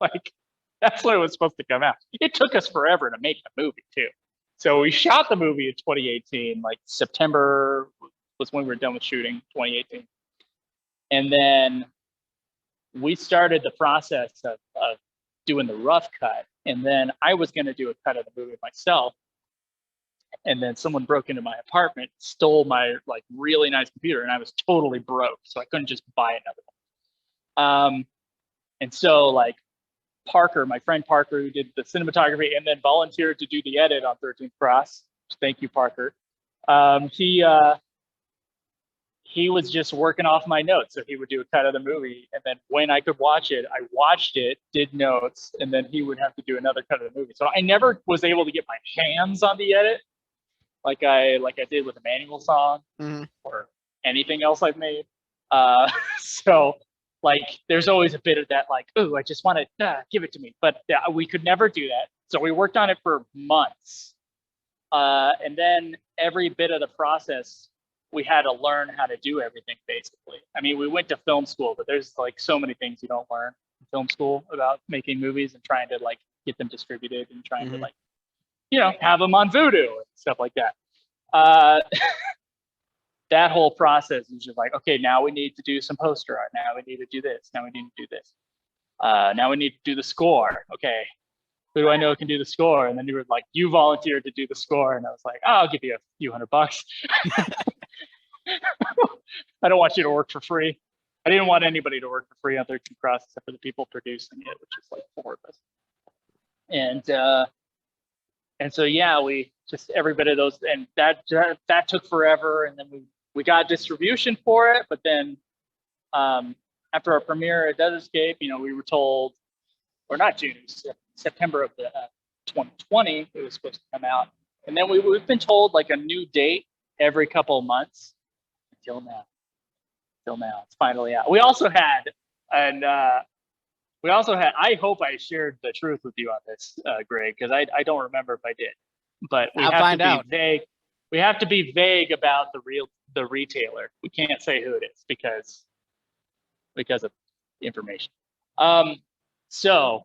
S2: Like that's when it was supposed to come out. It took us forever to make the movie too. So we shot the movie in 2018, like September was when we were done with shooting, 2018. And then we started the process of doing the rough cut. And then I was going to do a cut of the movie myself. And then someone broke into my apartment, stole my like really nice computer, and I was totally broke. So I couldn't just buy another one. And so like Parker, my friend Parker, who did the cinematography and then volunteered to do the edit on 13th Cross. Thank you, Parker. He was just working off my notes. So he would do a cut of the movie. And then when I could watch it, I watched it, did notes, and then he would have to do another cut of the movie. So I never was able to get my hands on the edit like I did with a manual song or anything else I've made. So like there's always a bit of that like, oh, I just want to give it to me. But we could never do that. So we worked on it for months. And then every bit of the process, we had to learn how to do everything basically. I mean, we went to film school, but there's like so many things you don't learn in film school about making movies and trying to like get them distributed and trying to like, you know, have them on Voodoo and stuff like that. That whole process is just like, okay, now we need to do some poster art. Now we need to do this. Now we need to do this. Now we need to do the score. Okay, who do I know can do the score? And then you were like, you volunteered to do the score. And I was like, oh, I'll give you a few $100. I don't want you to work for free. I didn't want anybody to work for free on 13 Cross except for the people producing it, which is like 4 of us. And so, yeah, we just every bit of those, and that took forever. And then we got distribution for it. But then after our premiere at Dead Escape, you know, we were told, or not June, September of the 2020, it was supposed to come out. And then we've been told like a new date every couple of months until now. It's finally out. We also had, I hope I shared the truth with you on this, Greg, because I don't remember if I did. But we have to be vague. We have to be vague about the retailer. We can't say who it is because of information. So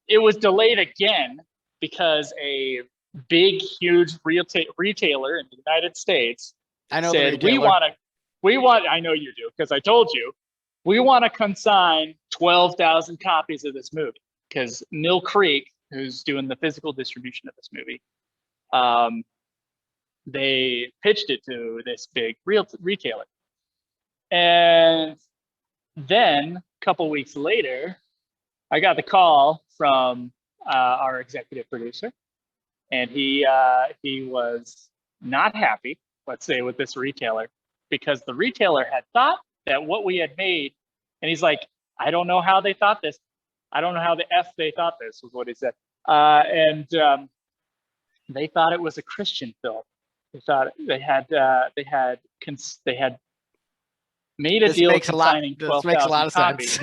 S2: it was delayed again because a big, huge retailer in the United States said, we want, I know you do, because I told you, we want to consign 12,000 copies of this movie, because Mill Creek, who's doing the physical distribution of this movie, they pitched it to this big retailer. And then a couple weeks later, I got the call from our executive producer, and he was not happy, let's say, with this retailer, because the retailer had thought that what we had made, and he's like, I don't know how they thought this. I don't know how the F they thought this, was what he said. And they thought it was a Christian film. They thought they had made a deal signing 12,000 copies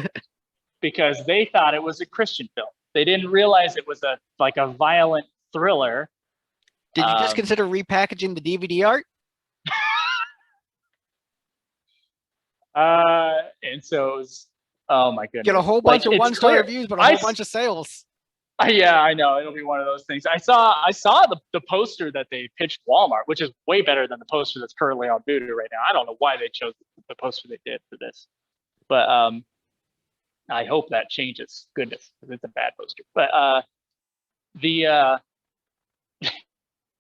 S2: because they thought it was a Christian film. They didn't realize it was a violent thriller.
S1: Did you just consider repackaging the DVD art?
S2: And so it was, oh my goodness.
S1: Get a whole bunch of one-star reviews, but a whole bunch of sales.
S2: Yeah, I know. It'll be one of those things. I saw the poster that they pitched Walmart, which is way better than the poster that's currently on Voodoo right now. I don't know why they chose the poster they did for this, but I hope that changes. Goodness, because it's a bad poster. But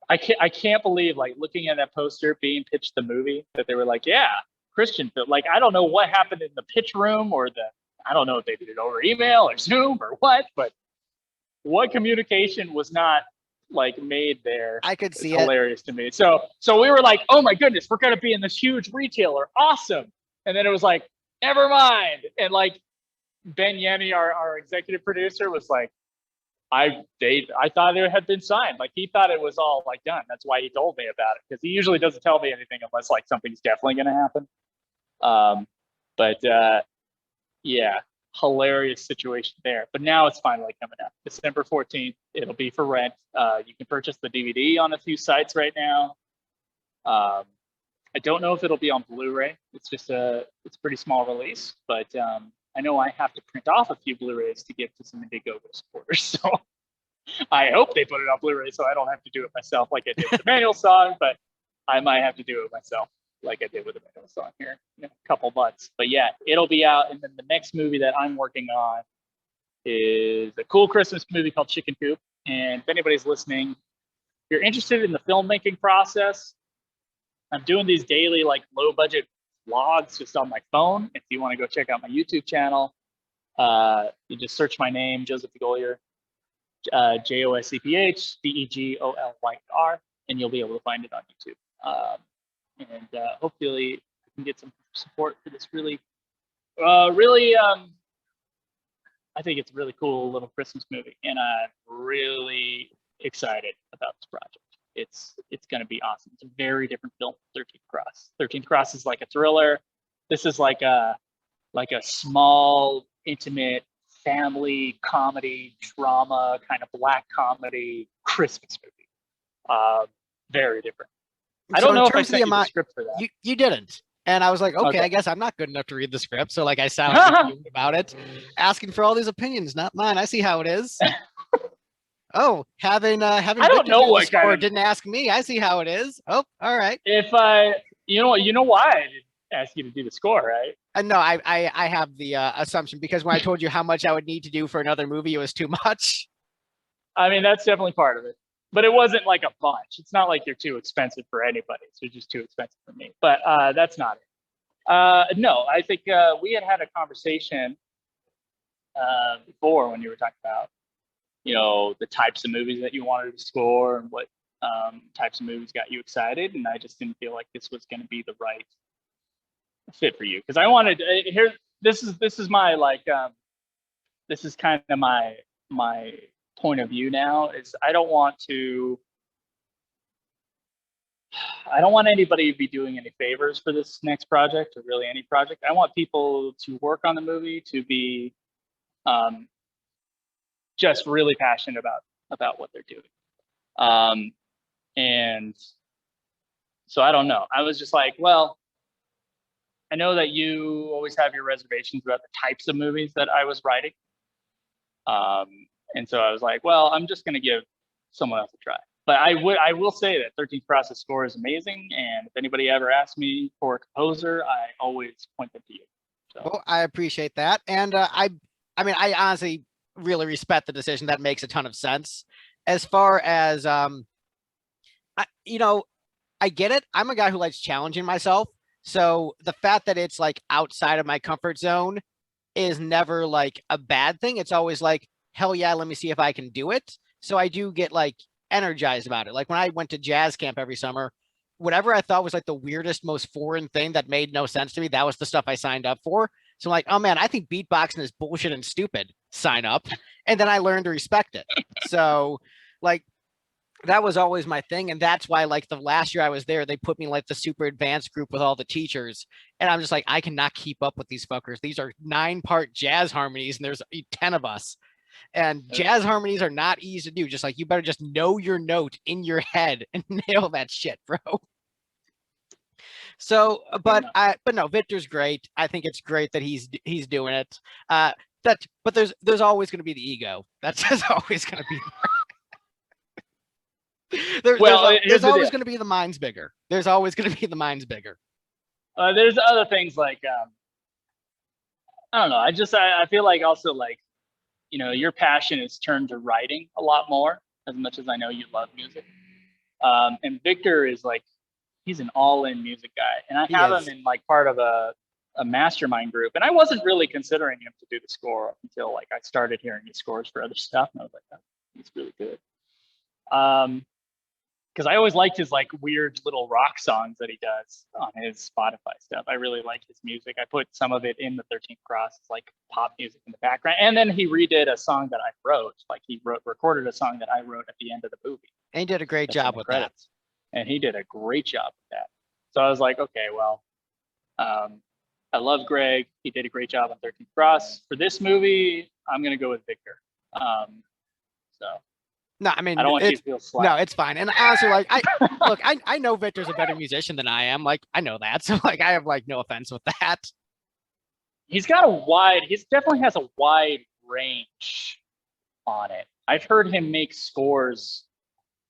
S2: I can't believe, like, looking at that poster being pitched the movie, that they were like, yeah, Christian film. Like, I don't know what happened in the pitch room, or I don't know if they did it over email or Zoom or what, but what communication was not like made there?
S1: I could see
S2: hilarious to me. So we were like, oh my goodness, we're gonna be in this huge retailer, awesome. And then it was like, never mind. And like Ben Yenny, our executive producer, was like, I thought it had been signed. Like, he thought it was all like done. That's why he told me about it, because he usually doesn't tell me anything unless like something's definitely gonna happen. Yeah, hilarious situation there. But now it's finally coming out. December 14th. It'll be for rent. You can purchase the DVD on a few sites right now. I don't know if it'll be on Blu-ray. It's just it's a pretty small release, but I know I have to print off a few Blu-rays to give to some Indiegogo supporters. So I hope they put it on Blu-ray so I don't have to do it myself like I did with the manual song. But I might have to do it myself, like I did with the Metal song here in a couple months. But yeah, it'll be out. And then the next movie that I'm working on is a cool Christmas movie called Chicken Coop. And if anybody's listening, if you're interested in the filmmaking process, I'm doing these daily, like low budget vlogs just on my phone. If you want to go check out my YouTube channel, you just search my name, Joseph DeGolyer, JOSEPH DEGOLYR, and you'll be able to find it on YouTube. Hopefully I can get some support for this really, I think it's a really cool little Christmas movie, and I'm really excited about this project. It's going to be awesome. It's a very different film, 13th Cross. 13th Cross is like a thriller. This is like a small, intimate family comedy, drama, kind of black comedy Christmas movie. Very different. I don't know if I sent you the script for that.
S1: You didn't. And I was like, okay, I guess I'm not good enough to read the script. So like I sounded about it, asking for all these opinions, not mine. I see how it is. Oh, having
S2: I don't know what
S1: score didn't ask me. I see how it is. Oh, all right.
S2: If you know why I didn't ask you to do the score, right?
S1: No, I have the assumption because when I told you how much I would need to do for another movie, it was too much.
S2: I mean, that's definitely part of it, but it wasn't like a bunch. It's not like you're too expensive for anybody. It's just too expensive for me. But that's not it. No, I think we had a conversation before when you were talking about, the types of movies that you wanted to score and what types of movies got you excited. And I just didn't feel like this was going to be the right fit for you. Because I wanted this is my this is kind of my point of view now is I don't want anybody to be doing any favors for this next project or really any project. I want people to work on the movie to be just really passionate about what they're doing. And so I don't know. I was just like, well, I know that you always have your reservations about the types of movies that I was writing. And so I was like, well, I'm just going to give someone else a try. But I will say that 13th Process score is amazing. And if anybody ever asks me for a composer, I always point them to you. So.
S1: Well, I appreciate that. And I mean, I honestly really respect the decision. That makes a ton of sense. As far as, I get it. I'm a guy who likes challenging myself. So the fact that it's like outside of my comfort zone is never like a bad thing. It's always like, hell yeah, let me see if I can do it. So I do get like energized about it. Like when I went to jazz camp every summer, whatever I thought was like the weirdest, most foreign thing that made no sense to me, that was the stuff I signed up for. So I'm like, oh man, I think beatboxing is bullshit and stupid. Sign up. And then I learned to respect it. So like, that was always my thing. And that's why like the last year I was there, they put me in like the super advanced group with all the teachers. And I'm just like, I cannot keep up with these fuckers. These are 9-part jazz harmonies and there's 10 of us. And jazz harmonies are not easy to do. Just like, you better just know your note in your head and nail that shit, bro. So, but no, Victor's great. I think it's great that he's doing it. But there's always going to be the ego. That's just always going to be. There's always going to be the mind's bigger. There's always going to be the mind's bigger.
S2: There's other things like, I don't know. I feel like also like, your passion is turned to writing a lot more, as much as I know you love music. And Victor is like, he's an all-in music guy. And I have him in like part of a mastermind group. And I wasn't really considering him to do the score until like I started hearing his scores for other stuff. And I was like, oh, he's really good. Because I always liked his like weird little rock songs that he does on his Spotify stuff. I really like his music. I put some of it in the 13th Cross, it's like pop music in the background. And then he redid a song that I wrote. Like he recorded a song that I wrote at the end of the movie.
S1: And he did a great job with that.
S2: And he did a great job with that. So I was like, okay, well, I love Greg. He did a great job on 13th Cross. For this movie, I'm going to go with Victor.
S1: No, I mean,
S2: I don't want you to feel slack.
S1: No, it's fine. And honestly, like, I know Victor's a better musician than I am. Like, I know that. So, like, I have, like, no offense with that.
S2: He definitely has a wide range on it. I've heard him make scores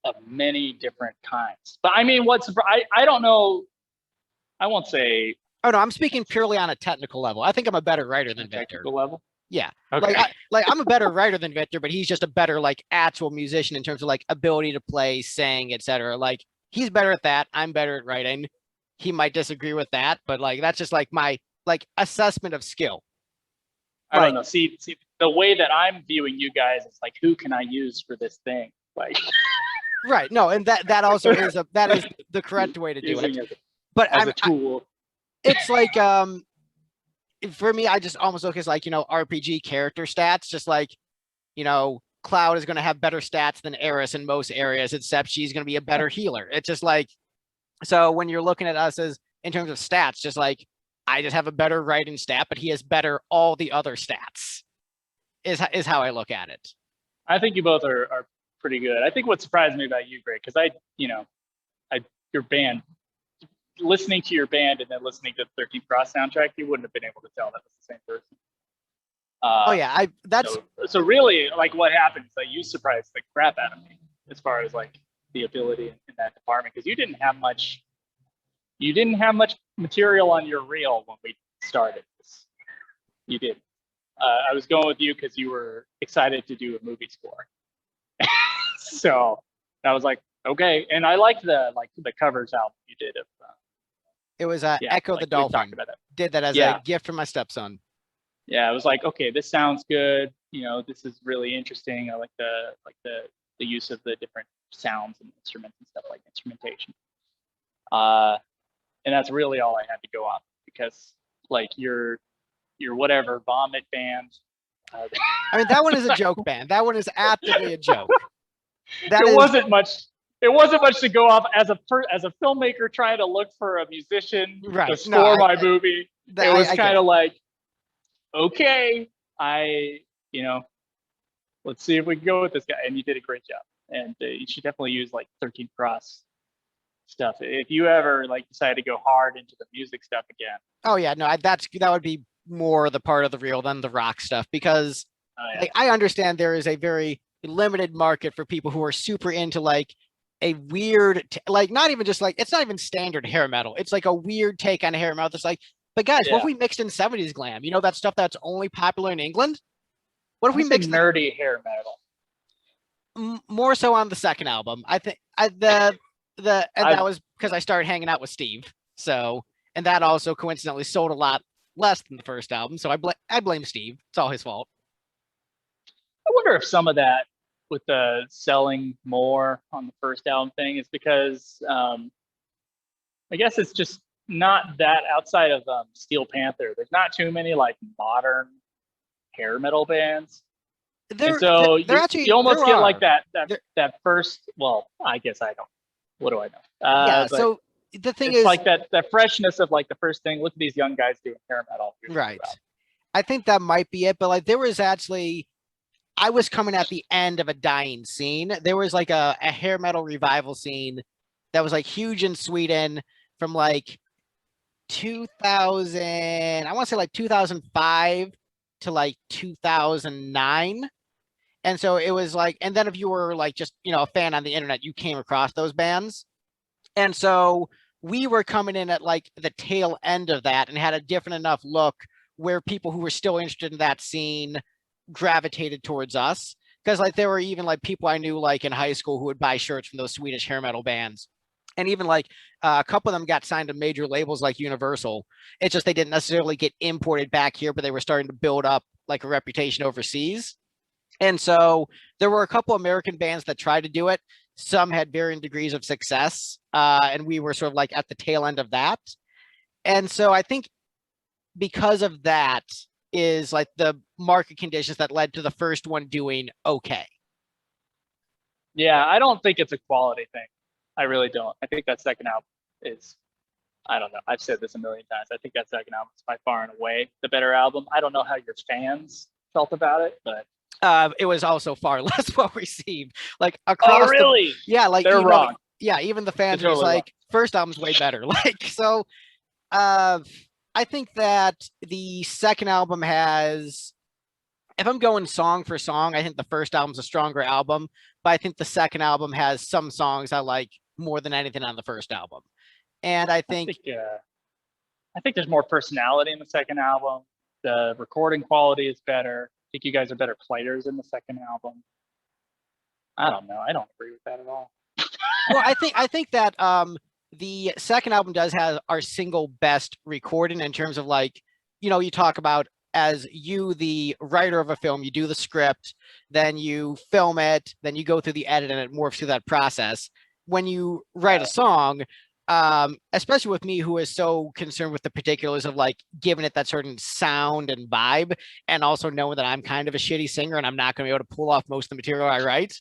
S2: of many different kinds. But I mean, I don't know. I won't say.
S1: Oh no, I'm speaking purely on a technical level. I think I'm a better writer than Victor.
S2: Technical level.
S1: Yeah,
S2: Okay.
S1: I'm a better writer than Victor, but he's just a better like actual musician in terms of like ability to play, sing, etc. Like he's better at that. I'm better at writing. He might disagree with that, but like that's just like my like assessment of skill.
S2: I don't know. See, the way that I'm viewing you guys is like, who can I use for this thing? Like,
S1: right? No, and that also is the correct way to do it. But
S2: as a tool,
S1: it's like for me, I just almost look as like RPG character stats, just like Cloud is going to have better stats than Eris in most areas, except she's going to be a better healer. It's just like, so when you're looking at us as in terms of stats, just like I just have a better writing stat, but he has better all the other stats. Is how I look at it.
S2: I think you both are pretty good. I think what surprised me about you, Greg, because your band, listening to your band and then listening to the 13th Cross soundtrack, you wouldn't have been able to tell that was the same person.
S1: Oh yeah,
S2: so really like what happened is that you surprised the crap out of me as far as like the ability in that department, because you didn't have much material on your reel when we started this. You did. I was going with you because you were excited to do a movie score. So I was like, okay, and I liked the covers album you did of.
S1: It was Echo the Dolphin. Did that as a gift from my stepson.
S2: Yeah, I was like, okay, this sounds good. This is really interesting. I like the use of the different sounds and instruments and stuff, like instrumentation. And that's really all I had to go on, because like your whatever vomit band.
S1: I mean, that one is a joke band. That one is actively a joke.
S2: Wasn't much. It wasn't much to go off as a filmmaker trying to look for a musician to score my movie. It was kind of like, okay, let's see if we can go with this guy. And you did a great job. And you should definitely use like 13th Cross stuff if you ever like decide to go hard into the music stuff again.
S1: Oh yeah, no, that would be more the part of the reel than the rock stuff, because like, I understand there is a very limited market for people who are super into like a weird like not even just like, it's not even standard hair metal, it's like a weird take on hair metal. It's like, but guys, what if we mixed in 70s glam, that stuff that's only popular in England? What if we mixed
S2: nerdy hair metal?
S1: More so on the second album, I think. That was because I started hanging out with Steve, so, and that also coincidentally sold a lot less than the first album, so I blame Steve. It's all his fault.
S2: I wonder if some of that with the selling more on the first album thing is because I guess it's just not that outside of Steel Panther. There's not too many like modern hair metal bands. So you almost get like that first. Well, I guess I don't. What do I know?
S1: Yeah. So the thing is,
S2: like that freshness of like the first thing. Look at these young guys doing hair metal.
S1: Right. I think that might be it. But like, there was actually, I was coming at the end of a dying scene. There was like a hair metal revival scene that was like huge in Sweden from like 2000. I want to say like 2005 to like 2009. And so it was like, and then if you were like just, a fan on the internet, you came across those bands. And so we were coming in at like the tail end of that and had a different enough look where people who were still interested in that scene gravitated towards us. Because like there were even like people I knew like in high school who would buy shirts from those Swedish hair metal bands. And even like a couple of them got signed to major labels like Universal. It's just they didn't necessarily get imported back here, but they were starting to build up like a reputation overseas. And so there were a couple American bands that tried to do it. Some had varying degrees of success. And we were sort of like at the tail end of that. And so I think because of that is like the market conditions that led to the first one doing okay.
S2: Yeah, I don't think it's a quality thing. I really don't. I think that second album is, I don't know. I've said this a million times. I think that second album is by far and away the better album. I don't know how your fans felt about it, but
S1: it was also far less well received. Like across.
S2: Oh, really?
S1: Like
S2: they're wrong.
S1: Even the fans were like, first album's way better. Like so. I think that the second album has if I'm going song for song, I think the first album's a stronger album, but I think the second album has some songs I like more than anything on the first album. And I think
S2: I think there's more personality in the second album. The recording quality is better. I think you guys are better players in the second album. I don't know. I don't agree with that at all.
S1: well, I think that the second album does have our single best recording in terms of like, you talk about as you, the writer of a film, you do the script, then you film it, then you go through the edit and it morphs through that process. When you write a song, especially with me, who is so concerned with the particulars of like giving it that certain sound and vibe, and also knowing that I'm kind of a shitty singer and I'm not going to be able to pull off most of the material I write.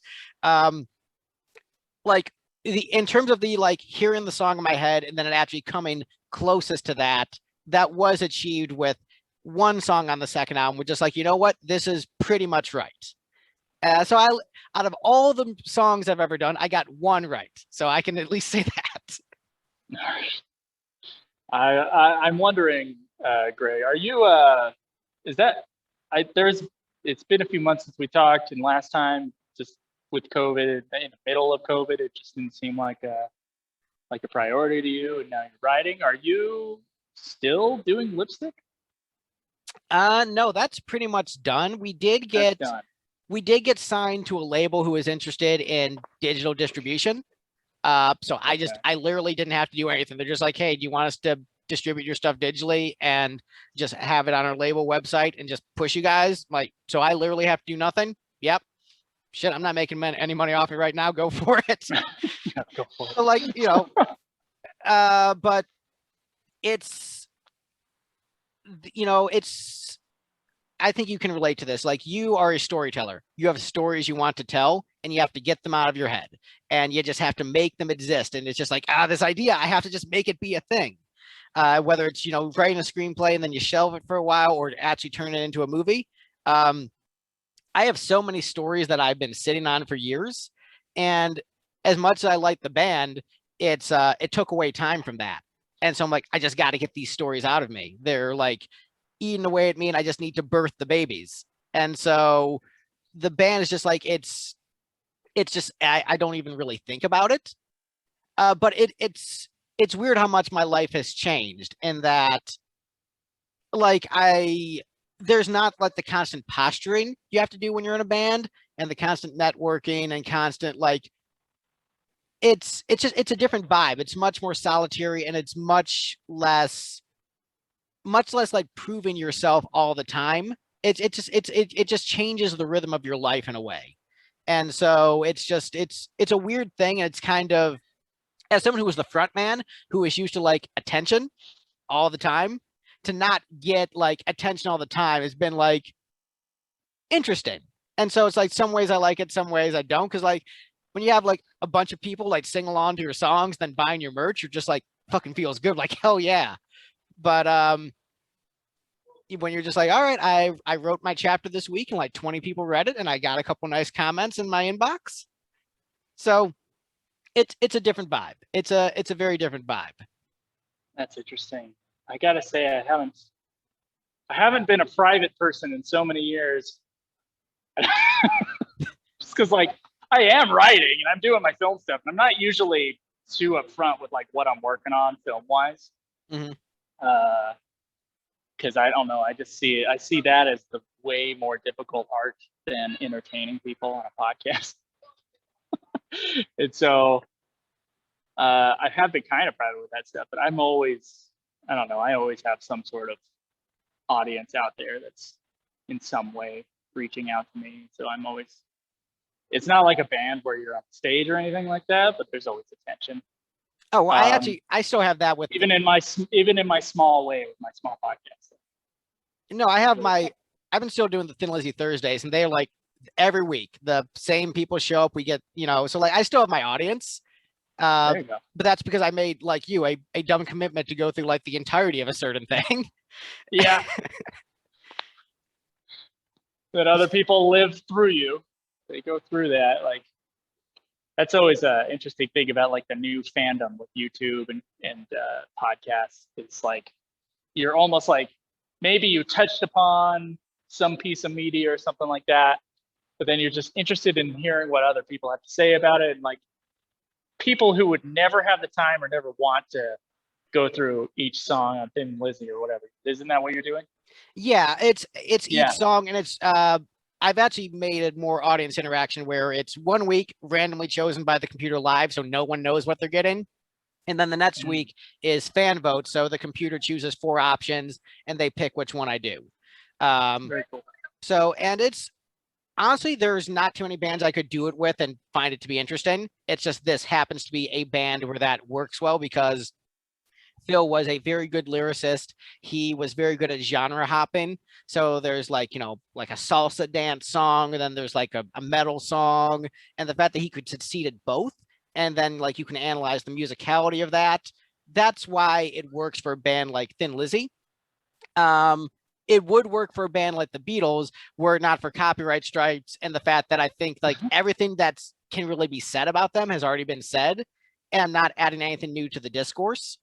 S1: Like in terms of the like hearing the song in my head and then it actually coming closest to that, that was achieved with one song on the second album, which is like, you know what, this is pretty much right. So out of all the songs I've ever done, I got one right, so I can at least say that.
S2: I'm wondering, Gray, are you? Is that? It's been a few months since we talked, and last time, just with COVID, in the middle of COVID, it just didn't seem like a priority to you. And now you're writing. Are you still doing lipstick?
S1: No, that's pretty much done. We did get signed to a label who was interested in digital distribution. So I literally didn't have to do anything. They're just like, hey, do you want us to distribute your stuff digitally and just have it on our label website and just push you guys? Like, so I literally have to do nothing. Yep. Shit, I'm not making any money off it right now. Go for it.
S2: Yeah, go for it.
S1: So like, but it's, I think you can relate to this. Like, you are a storyteller. You have stories you want to tell, and you have to get them out of your head, and you just have to make them exist. And it's just like, this idea, I have to just make it be a thing. Whether it's, writing a screenplay and then you shelve it for a while, or actually turn it into a movie. I have so many stories that I've been sitting on for years, and as much as I like the band, it took away time from that. And so I'm like, I just got to get these stories out of me. They're like eating away at me, and I just need to birth the babies. And so the band is just like, it's just, I don't even really think about it. But it's weird how much my life has changed in that, like, there's not like the constant posturing you have to do when you're in a band, and the constant networking and constant, like, it's a different vibe. It's much more solitary, and it's much less like proving yourself all the time. It just changes the rhythm of your life in a way. And so it's a weird thing. And it's kind of, as someone who was the front man, who is used to like attention all the time, to not get like attention all the time has been like interesting. And so it's like, some ways I like it, some ways I don't. Cause like when you have like a bunch of people like sing along to your songs, then buying your merch, you're just like, fucking feels good. Like, hell yeah. But when you're just like, all right, I wrote my chapter this week and like 20 people read it, and I got a couple nice comments in my inbox. So it's a different vibe. It's a very different vibe. That's
S2: interesting. I gotta say, I haven't been a private person in so many years. Just because like I am writing and I'm doing my film stuff, and I'm not usually too upfront with like what I'm working on film wise.
S1: Mm-hmm.
S2: Because I don't know, I see that as the way more difficult art than entertaining people on a podcast. And so I have been kind of private with that stuff, but I always have some sort of audience out there that's in some way reaching out to me. So it's not like a band where you're on stage or anything like that, but there's always attention.
S1: Oh, well, I still have that with
S2: even in my small way with my small podcast.
S1: No, I've been still doing the Thin Lizzy Thursdays, and they're like every week the same people show up. We get, so like I still have my audience.
S2: There you go.
S1: But that's because I made, like you, a dumb commitment to go through like the entirety of a certain thing.
S2: Yeah. That other people live through you. They go through that. Like, that's always an interesting thing about like the new fandom with YouTube and podcasts. It's like, you're almost like, maybe you touched upon some piece of media or something like that, but then you're just interested in hearing what other people have to say about it, and like people who would never have the time or never want to go through each song on Thin Lizzy or whatever. Isn't that what you're doing?
S1: Yeah, it's each
S2: Yeah.
S1: song, and it's I've actually made it more audience interaction where it's 1 week randomly chosen by the computer live, so no one knows what they're getting. And then the next week is fan vote. So the computer chooses 4 options and they pick which one I do.
S2: Very cool.
S1: So, and it's honestly, there's not too many bands I could do it with and find it to be interesting. It's just this happens to be a band where that works well because Phil was a very good lyricist. He was very good at genre hopping. So there's like, like a salsa dance song, and then there's like a metal song. And the fact that he could succeed at both, and then like you can analyze the musicality of that. That's why it works for a band like Thin Lizzy. It would work for a band like the Beatles were it not for copyright strikes and the fact that I think like everything that's can really be said about them has already been said, and I'm not adding anything new to the discourse.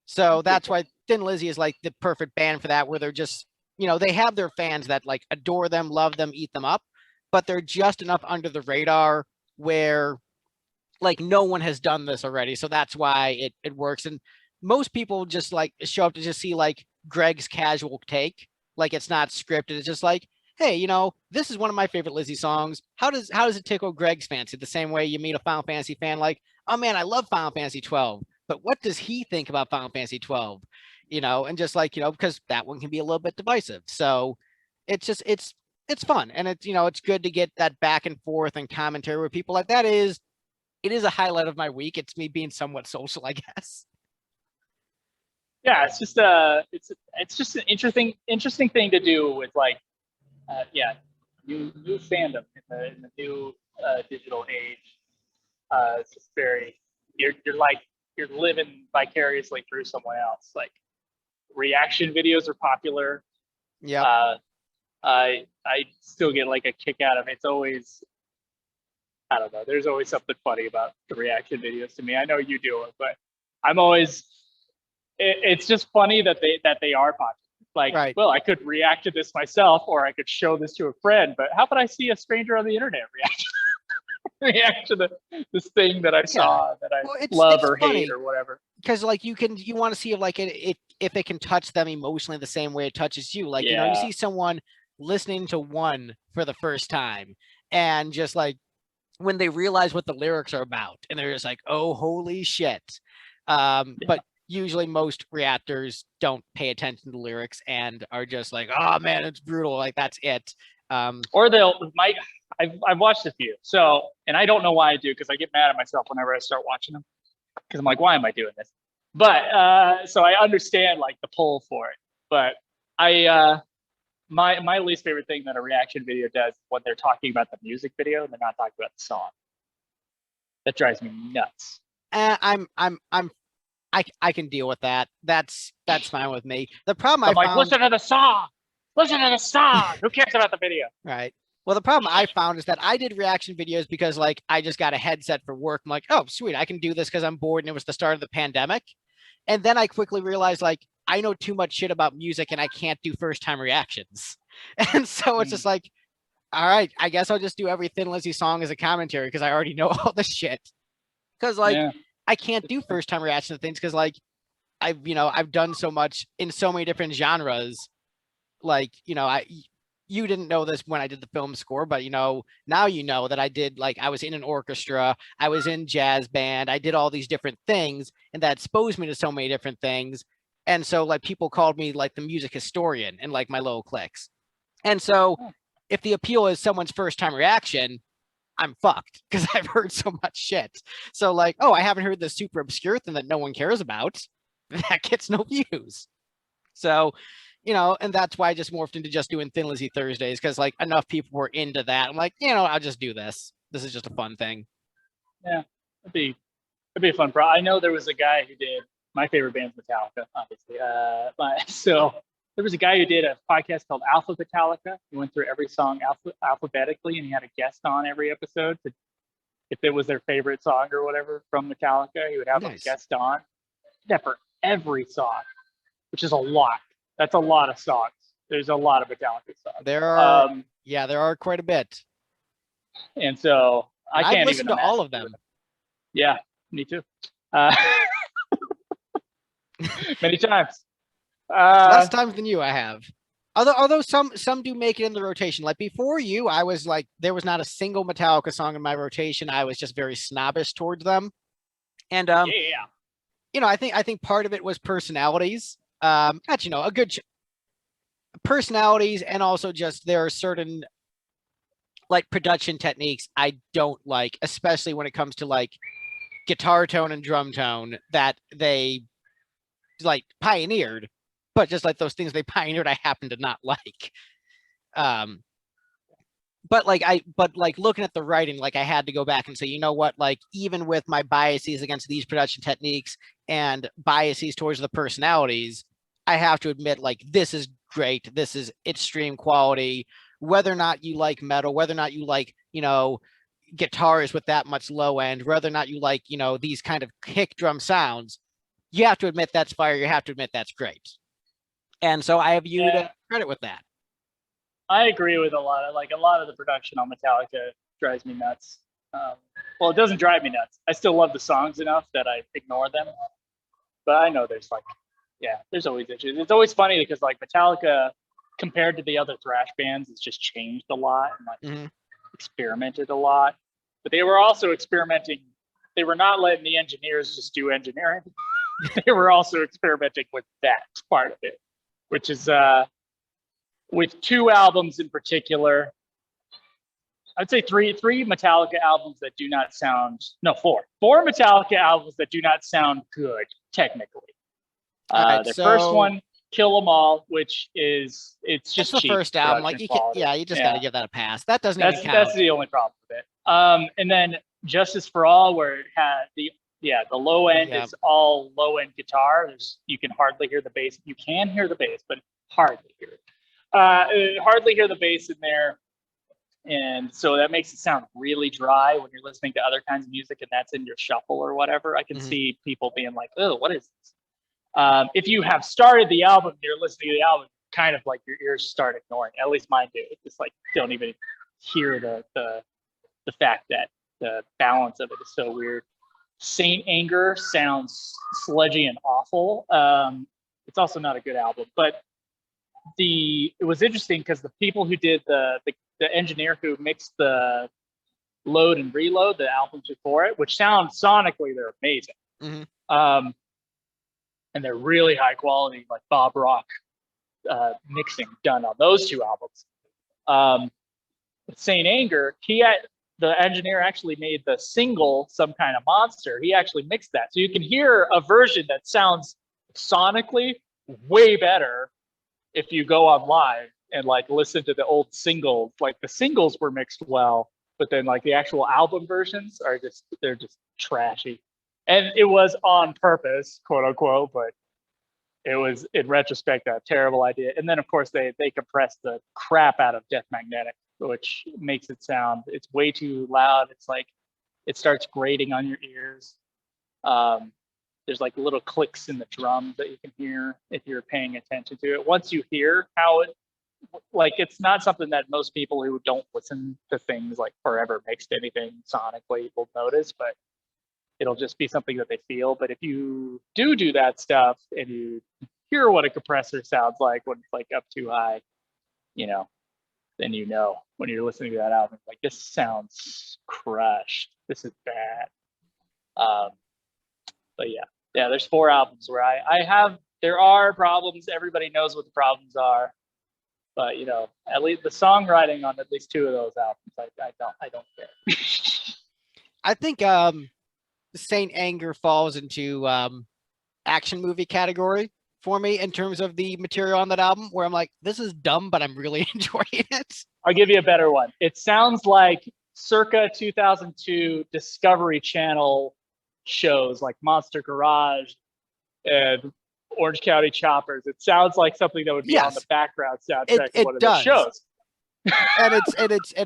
S1: So that's why Thin Lizzy is like the perfect band for that, where they're just, they have their fans that like adore them, love them, eat them up, but they're just enough under the radar where like no one has done this already. So that's why it works. And most people just like show up to just see like Greg's casual take. Like it's not scripted. It's just like, hey, this is one of my favorite Lizzy songs. How does it tickle Greg's fancy? The same way you meet a Final Fantasy fan, like, oh man, I love Final Fantasy 12. But what does he think about Final Fantasy 12? And just like, because that one can be a little bit divisive. So it's just it's fun. And it's good to get that back and forth and commentary with people like that. It is a highlight of my week. It's me being somewhat social, I guess.
S2: Yeah, it's just it's just an interesting thing to do with like new fandom in the new digital age. It's just very you're living vicariously through someone else. Like reaction videos are popular.
S1: Yeah.
S2: I still get like a kick out of it. It's always, I don't know. There's always something funny about the reaction videos to me. I know you do it, but I'm always. It's just funny that they are popular. Like,
S1: right.
S2: Well, I could react to this myself, or I could show this to a friend. But how about I see a stranger on the internet react to this thing that I saw that I love or hate or whatever?
S1: Because like you want to see if it can touch them emotionally the same way it touches you. Like you see someone listening to One for the first time, and just like when they realize what the lyrics are about, and they're just like, oh, holy shit. But usually most reactors don't pay attention to the lyrics and are just like, oh man, it's brutal. Like that's it.
S2: Or I've watched a few. So, and I don't know why I do, because I get mad at myself whenever I start watching them, because I'm like, why am I doing this? But so I understand like the pull for it. But my least favorite thing that a reaction video does is when they're talking about the music video and they're not talking about the song. That drives me nuts.
S1: I can deal with that. That's fine with me. The problem
S2: I'm like, listen to the song. Listen to the song. Who cares about the video?
S1: Right. Well, the problem I found is that I did reaction videos because like I just got a headset for work. I'm like, oh, sweet, I can do this because I'm bored and it was the start of the pandemic. And then I quickly realized like I know too much shit about music and I can't do first time reactions. And so it's just like, all right, I guess I'll just do every Thin Lizzy song as a commentary because I already know all the shit. Because like I can't do first time reaction to things because like I've done so much in so many different genres. Like, you didn't know this when I did the film score, but now that I did, like, I was in an orchestra, I was in jazz band, I did all these different things, and that exposed me to so many different things. And so like people called me like the music historian in like my little cliques. And so if the appeal is someone's first time reaction, I'm fucked because I've heard so much shit. So like, oh, I haven't heard this super obscure thing that no one cares about. That gets no views. So, and that's why I just morphed into just doing Thin Lizzy Thursdays because like enough people were into that. I'm like, I'll just do this. This is just a fun thing.
S2: Yeah, it'd be a fun pro. I know there was a guy who did my favorite band's Metallica, obviously. So there was a guy who did a podcast called Alpha Metallica. He went through every song alphabetically, and he had a guest on every episode if it was their favorite song or whatever from Metallica. He would have a guest on. He did that for every song, which is a lot. That's a lot of songs There's a lot of Metallica songs.
S1: There are, yeah, there are quite a bit.
S2: And so I can't
S1: I've listened
S2: even
S1: to all of them.
S2: Yeah, me too. Many times.
S1: Less times than you, I have. Although some do make it in the rotation. Like before you, I was like, there was not a single Metallica song in my rotation. I was just very snobbish towards them. And
S2: yeah.
S1: you know, I think part of it was personalities. That's, you know, a good personalities, and also just there are certain like production techniques I don't like, especially when it comes to like guitar tone and drum tone that they like pioneered, but just like those things they pioneered, I happen to not like. But like looking at the writing, like I had to go back and say, you know what, like even with my biases against these production techniques and biases towards the personalities, I have to admit, like, this is great. This is extreme quality. Whether or not you like metal, whether or not you like, you know, guitars with that much low end, whether or not you like, you know, these kind of kick drum sounds, you have to admit that's fire. You have to admit that's great. And so I have you to credit with that.
S2: I agree with a lot of the production on Metallica drives me nuts. Well, it doesn't drive me nuts. I still love the songs enough that I ignore them. But I know there's like, yeah, there's always issues. It's always funny because like Metallica, compared to the other thrash bands, it's just changed a lot and like experimented a lot. But they were also experimenting. They were not letting the engineers just do engineering. They were also experimenting with that part of it, which is with two albums in particular. I'd say three Metallica albums that do not sound, no, four Metallica albums that do not sound good technically.
S1: Right,
S2: the
S1: so
S2: first one, Kill 'Em All, which is it's just
S1: the
S2: cheap
S1: first album. Like you can't, yeah, you just got to give that a pass. That doesn't even count.
S2: That's the only problem with it. And then Justice for All, where it had the low end is all low end guitar. You can hardly hear the bass. You can hear the bass, but hardly hear it. Hardly hear the bass in there. And so that makes it sound really dry when you're listening to other kinds of music and that's in your shuffle or whatever. I can see people being like, oh, what is this? If you have started the album, you're listening to the album, kind of like your ears start ignoring. At least mine do. It's like don't even hear the fact that the balance of it is so weird. Saint Anger sounds sludgy and awful. It's also not a good album, but it was interesting because the people who did the engineer who mixed the Load and Reload, the albums before it, which sound sonically they're amazing. And they're really high quality, like Bob Rock mixing done on those two albums. With Saint Anger, the engineer actually made the single Some Kind of Monster. He actually mixed that. So you can hear a version that sounds sonically way better if you go online and like listen to the old singles. Like the singles were mixed well, but then like the actual album versions they're just trashy. And it was on purpose, quote unquote, but it was in retrospect a terrible idea. And then of course they compressed the crap out of Death Magnetic, which makes it sound, it's way too loud. It's like it starts grating on your ears. There's like little clicks in the drums that you can hear if you're paying attention to it. Once you hear how it, like, it's not something that most people who don't listen to things like forever mixed anything sonically will notice, but it'll just be something that they feel. But if you do that stuff and you hear what a compressor sounds like when it's like up too high, then when you're listening to that album, like, this sounds crushed. This is bad. But yeah, there's 4 albums where there are problems. Everybody knows what the problems are, but at least the songwriting on at least 2 of those albums, I don't care.
S1: I think Saint Anger falls into action movie category for me in terms of the material on that album, where I'm like, this is dumb, but I'm really enjoying it.
S2: I'll give you a better one. It sounds like circa 2002 Discovery Channel shows like Monster Garage and Orange County Choppers. It sounds like something that would be on the background soundtrack of one of those shows.
S1: and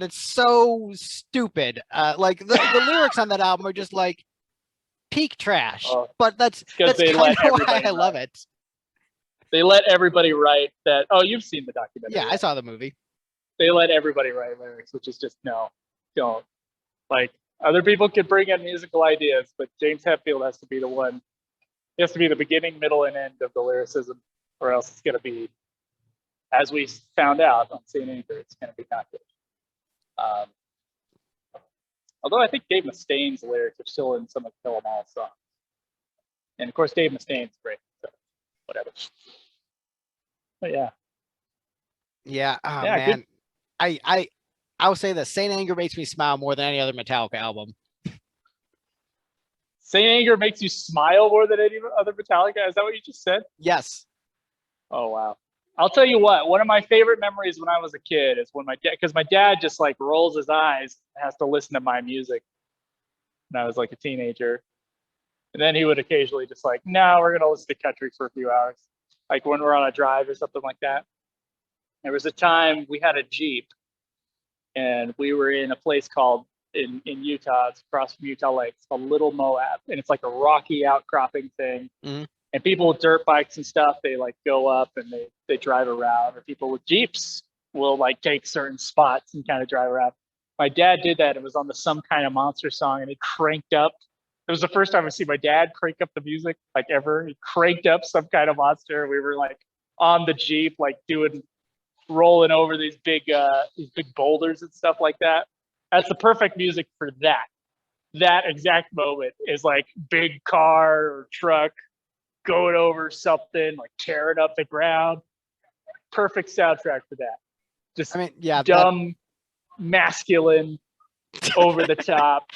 S1: it's so stupid. Like the lyrics on that album are just like peak trash. But that's kind of why I love it.
S2: They let everybody write that. Oh, you've seen the documentary.
S1: Yeah, I saw the movie.
S2: They let everybody write lyrics, which is just no, don't. Like other people could bring in musical ideas, but James Hetfield has to be the one. He has to be the beginning, middle, and end of the lyricism, or else it's going to be, as we found out on St. Anger, it's going to be not good. Although I think Dave Mustaine's lyrics are still in some of Kill 'Em All songs. And of course, Dave Mustaine's great, so whatever. But yeah.
S1: Yeah, oh
S2: Yeah,
S1: man.
S2: good.
S1: I'll say that Saint Anger makes me smile more than any other Metallica album.
S2: Saint Anger makes you smile more than any other Metallica? Is that what you just said?
S1: Yes.
S2: Oh, wow. I'll tell you what, one of my favorite memories when I was a kid is when my dad, because my dad just like rolls his eyes and has to listen to my music when I was like a teenager. And then he would occasionally just like, no, we're going to listen to country for a few hours. Like when we're on a drive or something like that. There was a time we had a Jeep and we were in a place called in Utah, it's across from Utah Lake. It's called Little Moab. And it's like a rocky outcropping thing.
S1: Mm-hmm.
S2: And people with dirt bikes and stuff, they like go up and they drive around, or people with Jeeps will like take certain spots and kind of drive around. My dad did that. It was on the Some Kind of Monster song and it cranked up. It was the first time I see my dad crank up the music like ever. He cranked up Some Kind of Monster. We were like on the Jeep, like rolling over these big boulders and stuff like that. That's the perfect music for that. That exact moment is like big car or truck going over something, like tearing up the ground. Perfect soundtrack for that. Just dumb, masculine, over the top,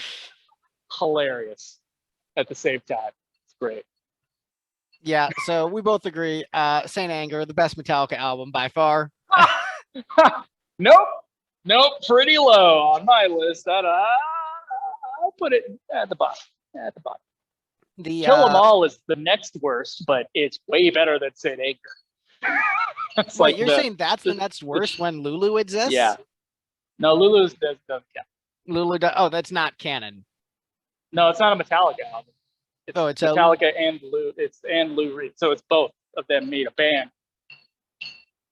S2: hilarious at the same time. It's great.
S1: Yeah, so we both agree. Saint Anger, the best Metallica album by far.
S2: Nope, pretty low on my list. I'll put it at the bottom. Kill 'Em All is the next worst, but it's way better than Saint Anger.
S1: Wait, you're saying that's the next worst when Lulu exists?
S2: Yeah. No, Lulu's doesn't count.
S1: Lulu does. Oh, that's not canon.
S2: No, it's not a Metallica album. It's Metallica and Lou. It's and Lou Reed. So it's both of them made a band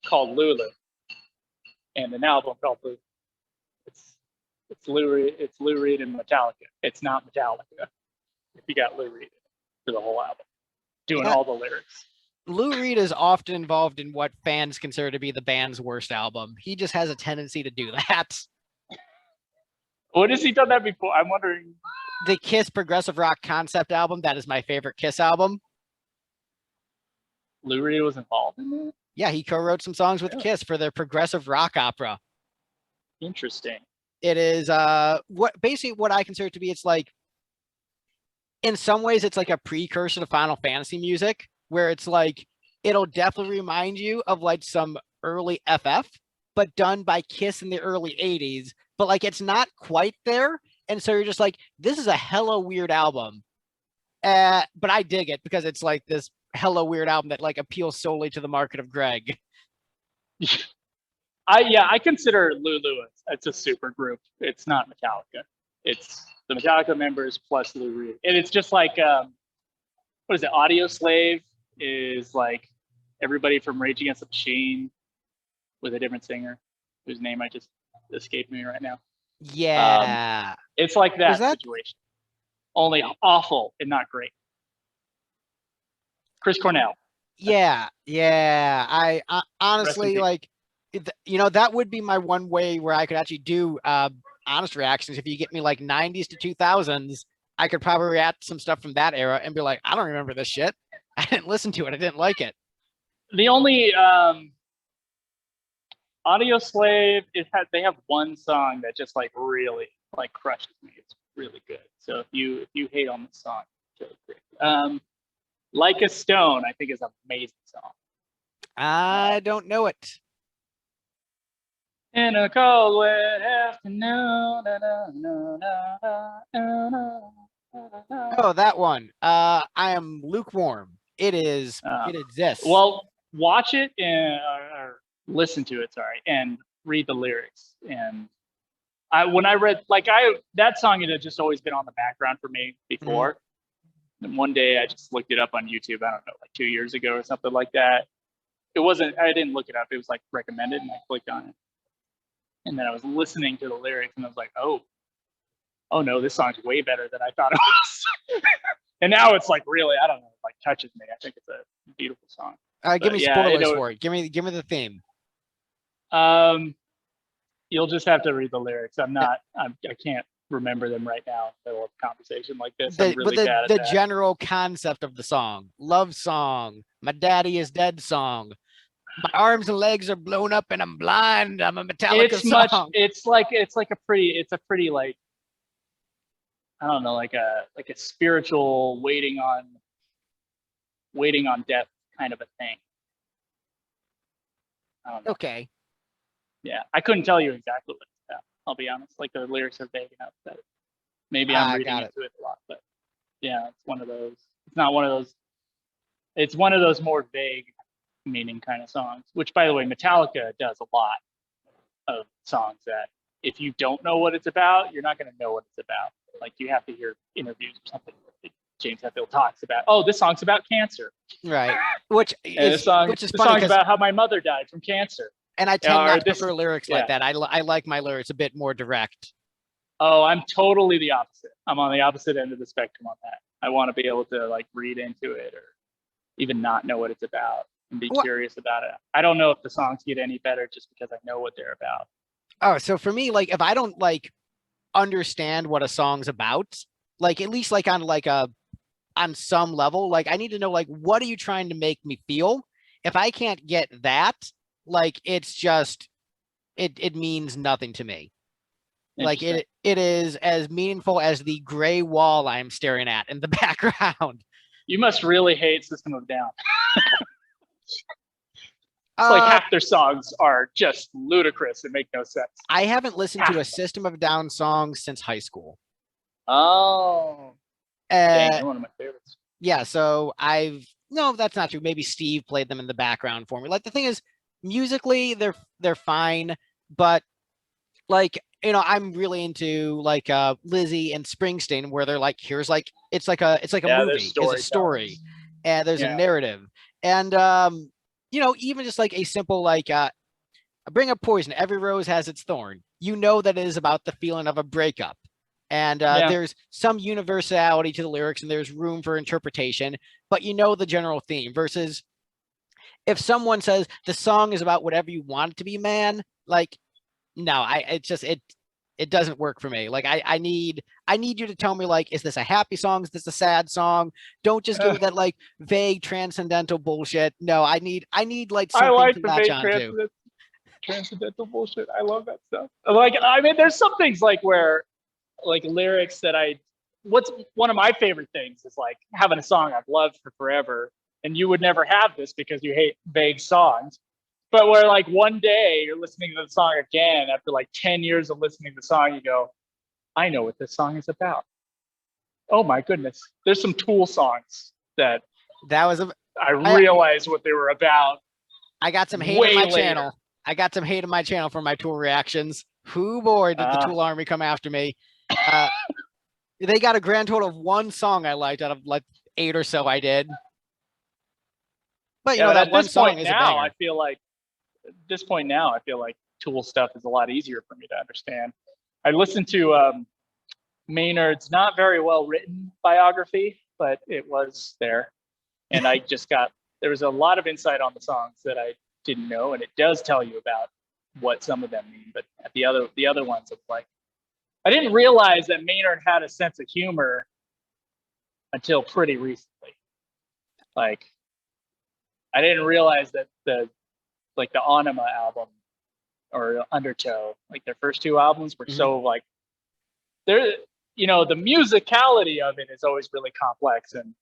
S2: called Lulu, and an album called Lulu. It's Lou Reed. It's Lou Reed and Metallica. It's not Metallica. If you got Lou Reed for the whole album, doing all the lyrics.
S1: Lou Reed is often involved in what fans consider to be the band's worst album. He just has a tendency to do that.
S2: What has he done that before? I'm wondering.
S1: The Kiss progressive rock concept album. That is my favorite Kiss album.
S2: Lou Reed was involved in that?
S1: Yeah, he co-wrote some songs with Kiss for their progressive rock opera.
S2: Interesting.
S1: It is what I consider to be, it's like, in some ways it's like a precursor to Final Fantasy music, where it's like it'll definitely remind you of like some early FF, but done by Kiss in the early 80s. But like it's not quite there. And so you're just like, this is a hella weird album. But I dig it because it's like this hella weird album that like appeals solely to the market of Greg.
S2: I consider Lulu it's a super group. It's not Metallica. It's the Metallica members plus Lou Reed. And it's just like what is it? Audio Slave is like everybody from Rage Against the Machine with a different singer whose name I just escaped me right now.
S1: Yeah.
S2: It's like that situation. Only awful and not great. Chris Cornell.
S1: Yeah. I honestly like, that would be my one way where I could actually do honest reactions. If you get me like 90s to 2000s, I could probably react to some stuff from that era and be like, I don't remember this shit. I didn't listen to it. I didn't like it.
S2: The only Audio Slave, they have one song that just like really like crushes me. It's really good. So if you hate on the song, it's really great. Like a Stone, I think is an amazing song.
S1: I don't know it.
S2: In a cold wet afternoon.
S1: Oh, that one. I am lukewarm. It is. It exists.
S2: Well, watch it or listen to it. Sorry, and read the lyrics. And when I read that song, it had just always been on the background for me before. Mm-hmm. And one day I just looked it up on YouTube. I don't know, like 2 years ago or something like that. it wasn't, I didn't look it up. It was like recommended, and I clicked on it. And then I was listening to the lyrics, and I was like, oh no, this song's way better than I thought it was. And now it's like really, I don't know, like touches me. I think it's a beautiful song.
S1: Give me spoilers for it. Give me the theme.
S2: You'll just have to read the lyrics. I can't remember them right now in the middle of a conversation like this. I'm really bad at
S1: the
S2: that.
S1: general concept of the song, love song, my daddy is dead song, my arms and legs are blown up and I'm blind, I'm a Metallica song.
S2: It's a pretty like, I don't know, like a spiritual waiting on death kind of a thing. I don't know.
S1: Okay.
S2: Yeah, I couldn't tell you exactly what it's about. I'll be honest. Like the lyrics are vague enough that maybe I'm reading into it a lot. But yeah, it's one of those. It's not one of those. It's one of those more vague meaning kind of songs. Which, by the way, Metallica does a lot of songs that if you don't know what it's about, you're not going to know what it's about. Like you have to hear interviews or something. James Hetfield talks about, oh, this song's about cancer.
S1: Right. Which is
S2: funny about how my mother died from cancer.
S1: And I tend not to prefer lyrics like that. I like my lyrics a bit more direct.
S2: Oh, I'm totally the opposite. I'm on the opposite end of the spectrum on that. I want to be able to like read into it or even not know what it's about and be curious about it. I don't know if the songs get any better just because I know what they're about.
S1: Oh, so for me, like if I don't like understand what a song's about, like at least like on some level, like I need to know like what are you trying to make me feel? If I can't get that, like it's just it means nothing to me. Like it is as meaningful as the gray wall I'm staring at in the background.
S2: You must really hate System of a Down. It's like half their songs are just ludicrous and make no sense.
S1: I haven't listened to a System of a Down song since high school.
S2: Oh. Dang, you're one of my favorites.
S1: Yeah, so no, that's not true. Maybe Steve played them in the background for me. Like the thing is, musically they're fine, but like, you know, I'm really into like Lizzy and Springsteen, where they're like, here's like it's like a movie, it's a story, and there's a narrative, and you know, even just like a simple like bring up Poison, every rose has its thorn. You know that it is about the feeling of a breakup. And there's some universality to the lyrics and there's room for interpretation, but you know the general theme. Versus if someone says the song is about whatever you want it to be, man, like, no, it doesn't work for me. Like I need you to tell me, like, is this a happy song? Is this a sad song? Don't just give me that like vague transcendental bullshit. No, I need like something to latch onto.
S2: Transcendental bullshit. I love that stuff. Like, I mean, there's some things like where like lyrics that what's one of my favorite things is like having a song I've loved for forever, and you would never have this because you hate vague songs, but where like one day you're listening to the song again after like 10 years of listening to the song, you go, I know what this song is about. Oh my goodness, there's some Tool songs that I realized what they were about.
S1: I got some hate on my channel. I got some hate on my channel for my Tool reactions. Who boy did the Tool army come after me. They got a grand total of one song I liked out of like 8 or so I did. But you know, that one song is a banger.
S2: I feel like at this point now, I feel like Tool stuff is a lot easier for me to understand. I listened to Maynard's not very well written biography, but it was there. And I just there was a lot of insight on the songs that I didn't know, and it does tell you about what some of them mean. But at the other ones, it's like, I didn't realize that Maynard had a sense of humor until pretty recently. Like, I didn't realize that the Anima album or Undertow, like their first 2 albums were so like, they're, you know, the musicality of it is always really complex, and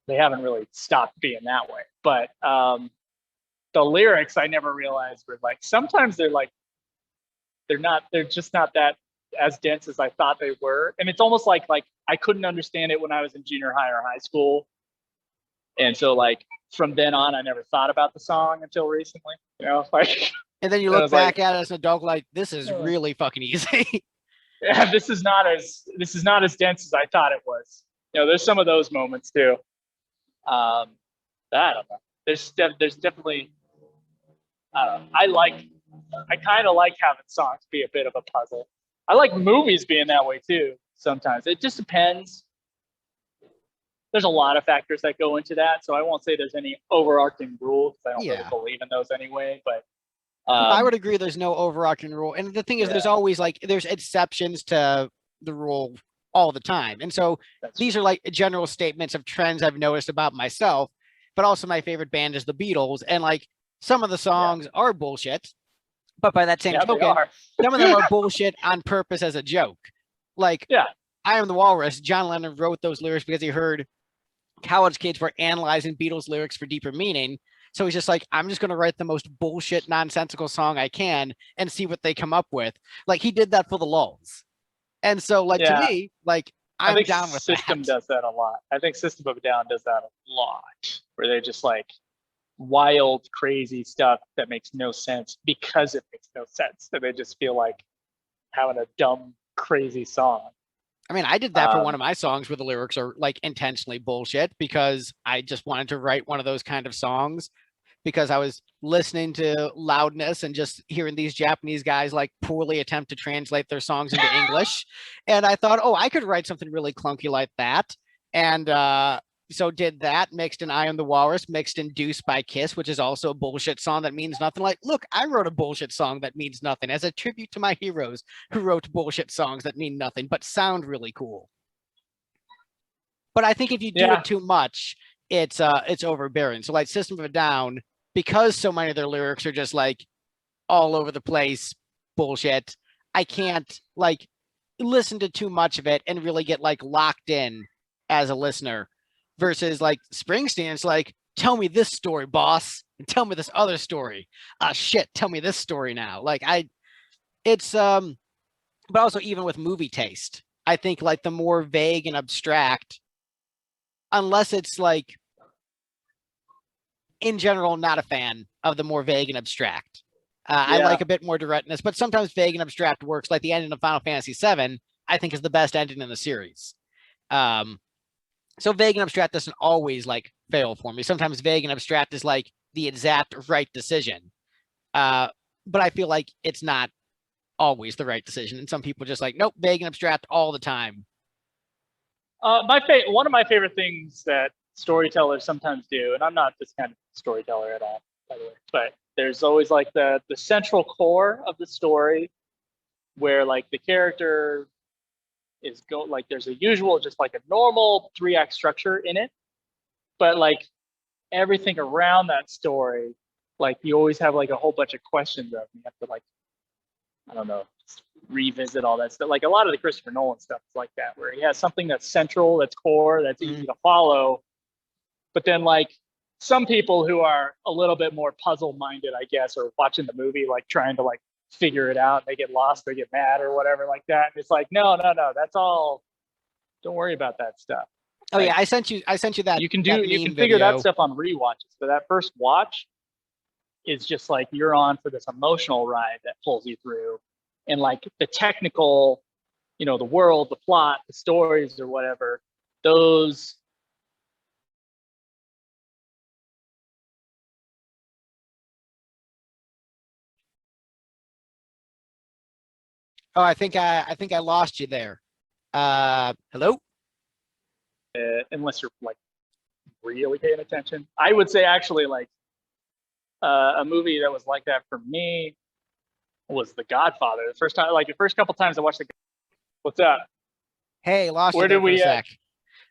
S2: they haven't really stopped being that way. But the lyrics, I never realized were like, sometimes they're just not that as dense as I thought they were. And it's almost like I couldn't understand it when I was in junior high or high school. And so like from then on, I never thought about the song until recently, you know, like.
S1: And then you look back at it as an adult, like, this is really fucking easy.
S2: Yeah, this is not as dense as I thought it was. You know, there's some of those moments too. I don't know. There's definitely I kind of like having songs be a bit of a puzzle. I like movies being that way too. Sometimes it just depends. There's a lot of factors that go into that, so I won't say there's any overarching rule because I don't really believe in those anyway. But
S1: I would agree. There's no overarching rule, and the thing is, there's always like there's exceptions to the rule all the time, and so these are like general statements of trends I've noticed about myself. But also, my favorite band is the Beatles, and like some of the songs are bullshit, but by that same token, some of them are bullshit on purpose as a joke. Like, I Am the Walrus. John Lennon wrote those lyrics because he heard college kids were analyzing Beatles lyrics for deeper meaning. So he's just like, I'm just going to write the most bullshit, nonsensical song I can and see what they come up with. Like, he did that for the lulz. And so, like, to me, like, I'm down with
S2: System
S1: that.
S2: does that a lot. I think System of a Down does that a lot, where they're just like wild, crazy stuff that makes no sense because it makes no sense. And they just feel like having a dumb, crazy song.
S1: I mean, I did that for one of my songs where the lyrics are like intentionally bullshit because I just wanted to write one of those kind of songs because I was listening to loudness and just hearing these Japanese guys like poorly attempt to translate their songs into English. And I thought, oh, I could write something really clunky like that. And so did that, mixed in I Am the Walrus, mixed in Deuce by Kiss, which is also a bullshit song that means nothing. Like, look, I wrote a bullshit song that means nothing as a tribute to my heroes who wrote bullshit songs that mean nothing, but sound really cool. But I think if you do it too much, it's overbearing. So like System of a Down, because so many of their lyrics are just like all over the place bullshit, I can't like listen to too much of it and really get like locked in as a listener. Versus like Springsteen, it's like, tell me this story, boss, and tell me this other story. Shit, tell me this story now. Like but also even with movie taste, I think like the more vague and abstract, unless it's like in general, not a fan of the more vague and abstract. I like a bit more directness, but sometimes vague and abstract works. Like the ending of Final Fantasy VII, I think is the best ending in the series. So vague and abstract doesn't always like fail for me. Sometimes vague and abstract is like the exact right decision. But I feel like it's not always the right decision. And some people just like, nope, vague and abstract all the time.
S2: One of my favorite things that storytellers sometimes do, and I'm not this kind of storyteller at all, by the way, but there's always like the central core of the story where like the character is like there's a usual just like a normal 3-act structure in it, but like everything around that story, like you always have like a whole bunch of questions of you have to like, I don't know, revisit all that stuff. Like a lot of the Christopher Nolan stuff is like that, where he has something that's central, that's core, that's easy to follow, but then like some people who are a little bit more puzzle minded, I guess, or watching the movie like trying to like figure it out, they get lost, they get mad or whatever like that. And it's like, no, that's all. Don't worry about that stuff.
S1: Oh like, yeah, I sent you that.
S2: You can figure that stuff on rewatches, but that first watch is just like you're on for this emotional ride that pulls you through, and like the technical, you know, the world, the plot, the stories, or whatever. Those.
S1: Oh, I think I lost you there. Hello?
S2: Unless you're like really paying attention. I would say actually like a movie that was like that for me was The Godfather. The first couple times I watched What's up?
S1: Hey, lost you there for a sec.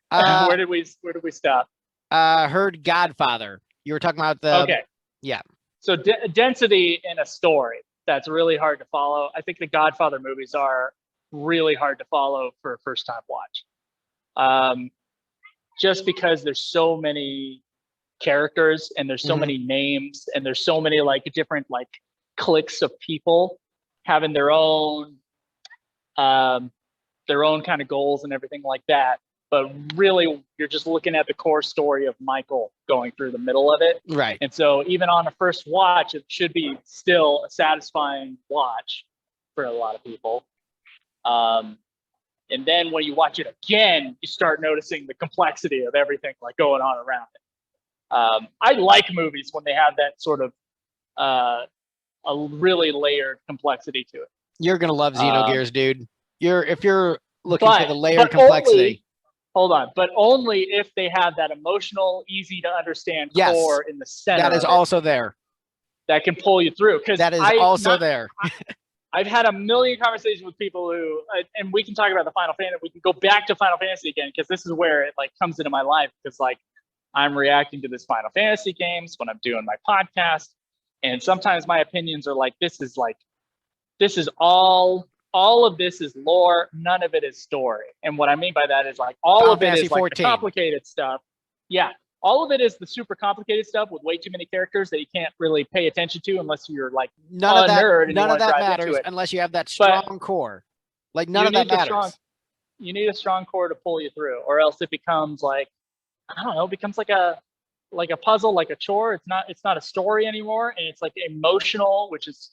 S2: Where did we stop?
S1: Heard Godfather. You were talking about the yeah.
S2: So density in a story that's really hard to follow. I think the Godfather movies are really hard to follow for a first time watch. Just because there's so many characters and there's so many names and there's so many like different like cliques of people having their own kind of goals and everything like that. But really, you're just looking at the core story of Michael going through the middle of it.
S1: Right.
S2: And so even on a first watch, it should be still a satisfying watch for a lot of people. And then when you watch it again, you start noticing the complexity of everything like going on around it. I like movies when they have that sort of a really layered complexity to it.
S1: You're gonna love Xenogears, dude. If you're looking for the layered
S2: but
S1: complexity.
S2: But only if they have that emotional, easy to understand
S1: Yes,
S2: core in the center.
S1: that is also there.
S2: That can pull you through. Because
S1: that is also there.
S2: I've had a million conversations with people who, and we can talk about the Final Fantasy. We can go back to Final Fantasy again because this is where it like comes into my life. Because like I'm reacting to this Final Fantasy games when I'm doing my podcast, and sometimes my opinions are like, this is all of this is lore, none of it is story. And what I mean by that is like all of it is like the complicated stuff. Yeah. All of it is the super complicated stuff with way too many characters that you can't really pay attention to unless you're like
S1: none of that,
S2: nerd.
S1: None of that matters unless you have that strong core. Like none of that matters.
S2: You need a strong core to pull you through, or else it becomes like, I don't know, it becomes like a puzzle, like a chore. It's not a story anymore, and it's like emotional, which is,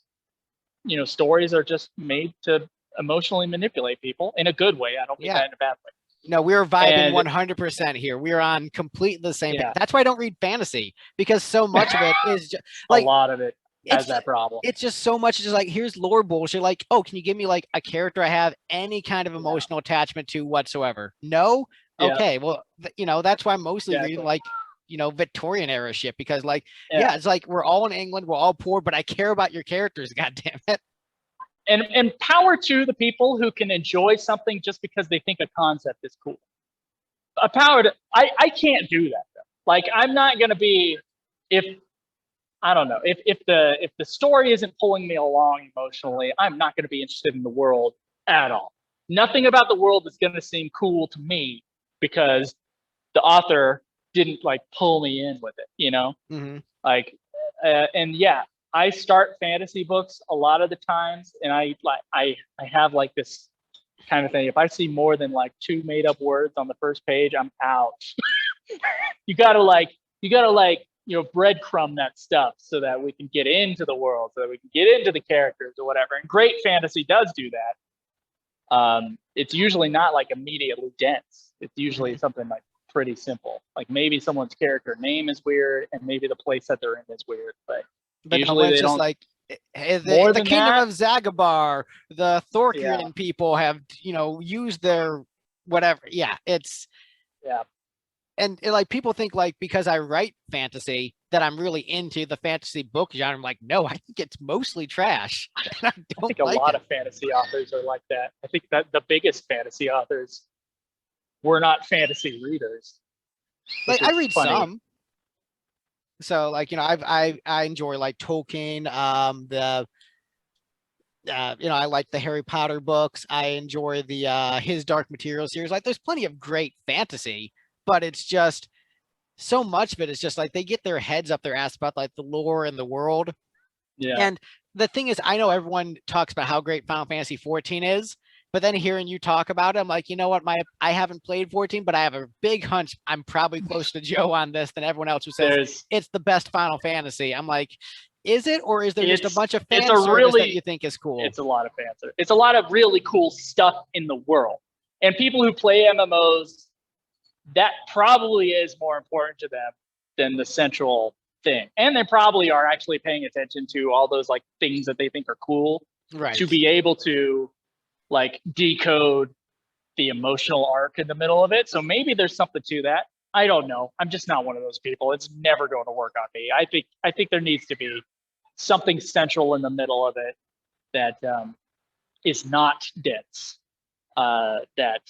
S2: you know, stories are just made to emotionally manipulate people in a good way. I don't mean that in a bad way.
S1: No, we're vibing 100% here. We're on completely the same page. That's why I don't read fantasy, because so much of it is just like
S2: a lot of it has that problem.
S1: It's just so much just like, here's lore bullshit. Like, oh, can you give me like a character I have any kind of emotional attachment to whatsoever? No? Okay, well, you know, that's why I'm mostly reading like, you know, Victorian era shit, because like, it's like we're all in England, we're all poor, but I care about your characters, god damn it.
S2: And power to the people who can enjoy something just because they think a concept is cool. I can't do that though. Like I'm not gonna be, if the story isn't pulling me along emotionally, I'm not gonna be interested in the world at all. Nothing about the world is gonna seem cool to me because the author didn't like pull me in with it, you know? Like, and I start fantasy books a lot of the times, and I have like this kind of thing. If I see more than like 2 made up words on the first page, I'm out. you gotta breadcrumb that stuff so that we can get into the world, so that we can get into the characters or whatever. And great fantasy does do that. It's usually not like immediately dense. It's usually something like pretty simple. Like maybe someone's character name is weird, and maybe the place that they're in is weird, but usually
S1: no, it's just like the kingdom of Zagabar, the Thorkian people have, you know, used their whatever. And like people think like because I write fantasy that I'm really into the fantasy book genre. I'm like, no, I think it's mostly trash. I
S2: think a lot of fantasy authors are like that. I think that the biggest fantasy authors were not fantasy readers.
S1: Like I read some. So like, you know, I enjoy like Tolkien, you know, I like the Harry Potter books. I enjoy the his Dark Material series. Like there's plenty of great fantasy, but it's just so much of it is just like they get their heads up their ass about like the lore and the world. And the thing is, I know everyone talks about how great Final Fantasy 14 is, but then hearing you talk about it, I'm like, you know what? I haven't played 14, but I have a big hunch I'm probably closer to Joe on this than everyone else who says it's the best Final Fantasy. I'm like, is it, or is there just a bunch of fan service that you think is cool?
S2: It's a lot of fan service. It's a lot of really cool stuff in the world. And people who play MMOs, that probably is more important to them than the central thing. And they probably are actually paying attention to all those like things that they think are cool, to be able to like decode the emotional arc in the middle of it. So maybe there's something to that. I don't know. I'm just not one of those people. It's never going to work on me. I think there needs to be something central in the middle of it that is not dense. That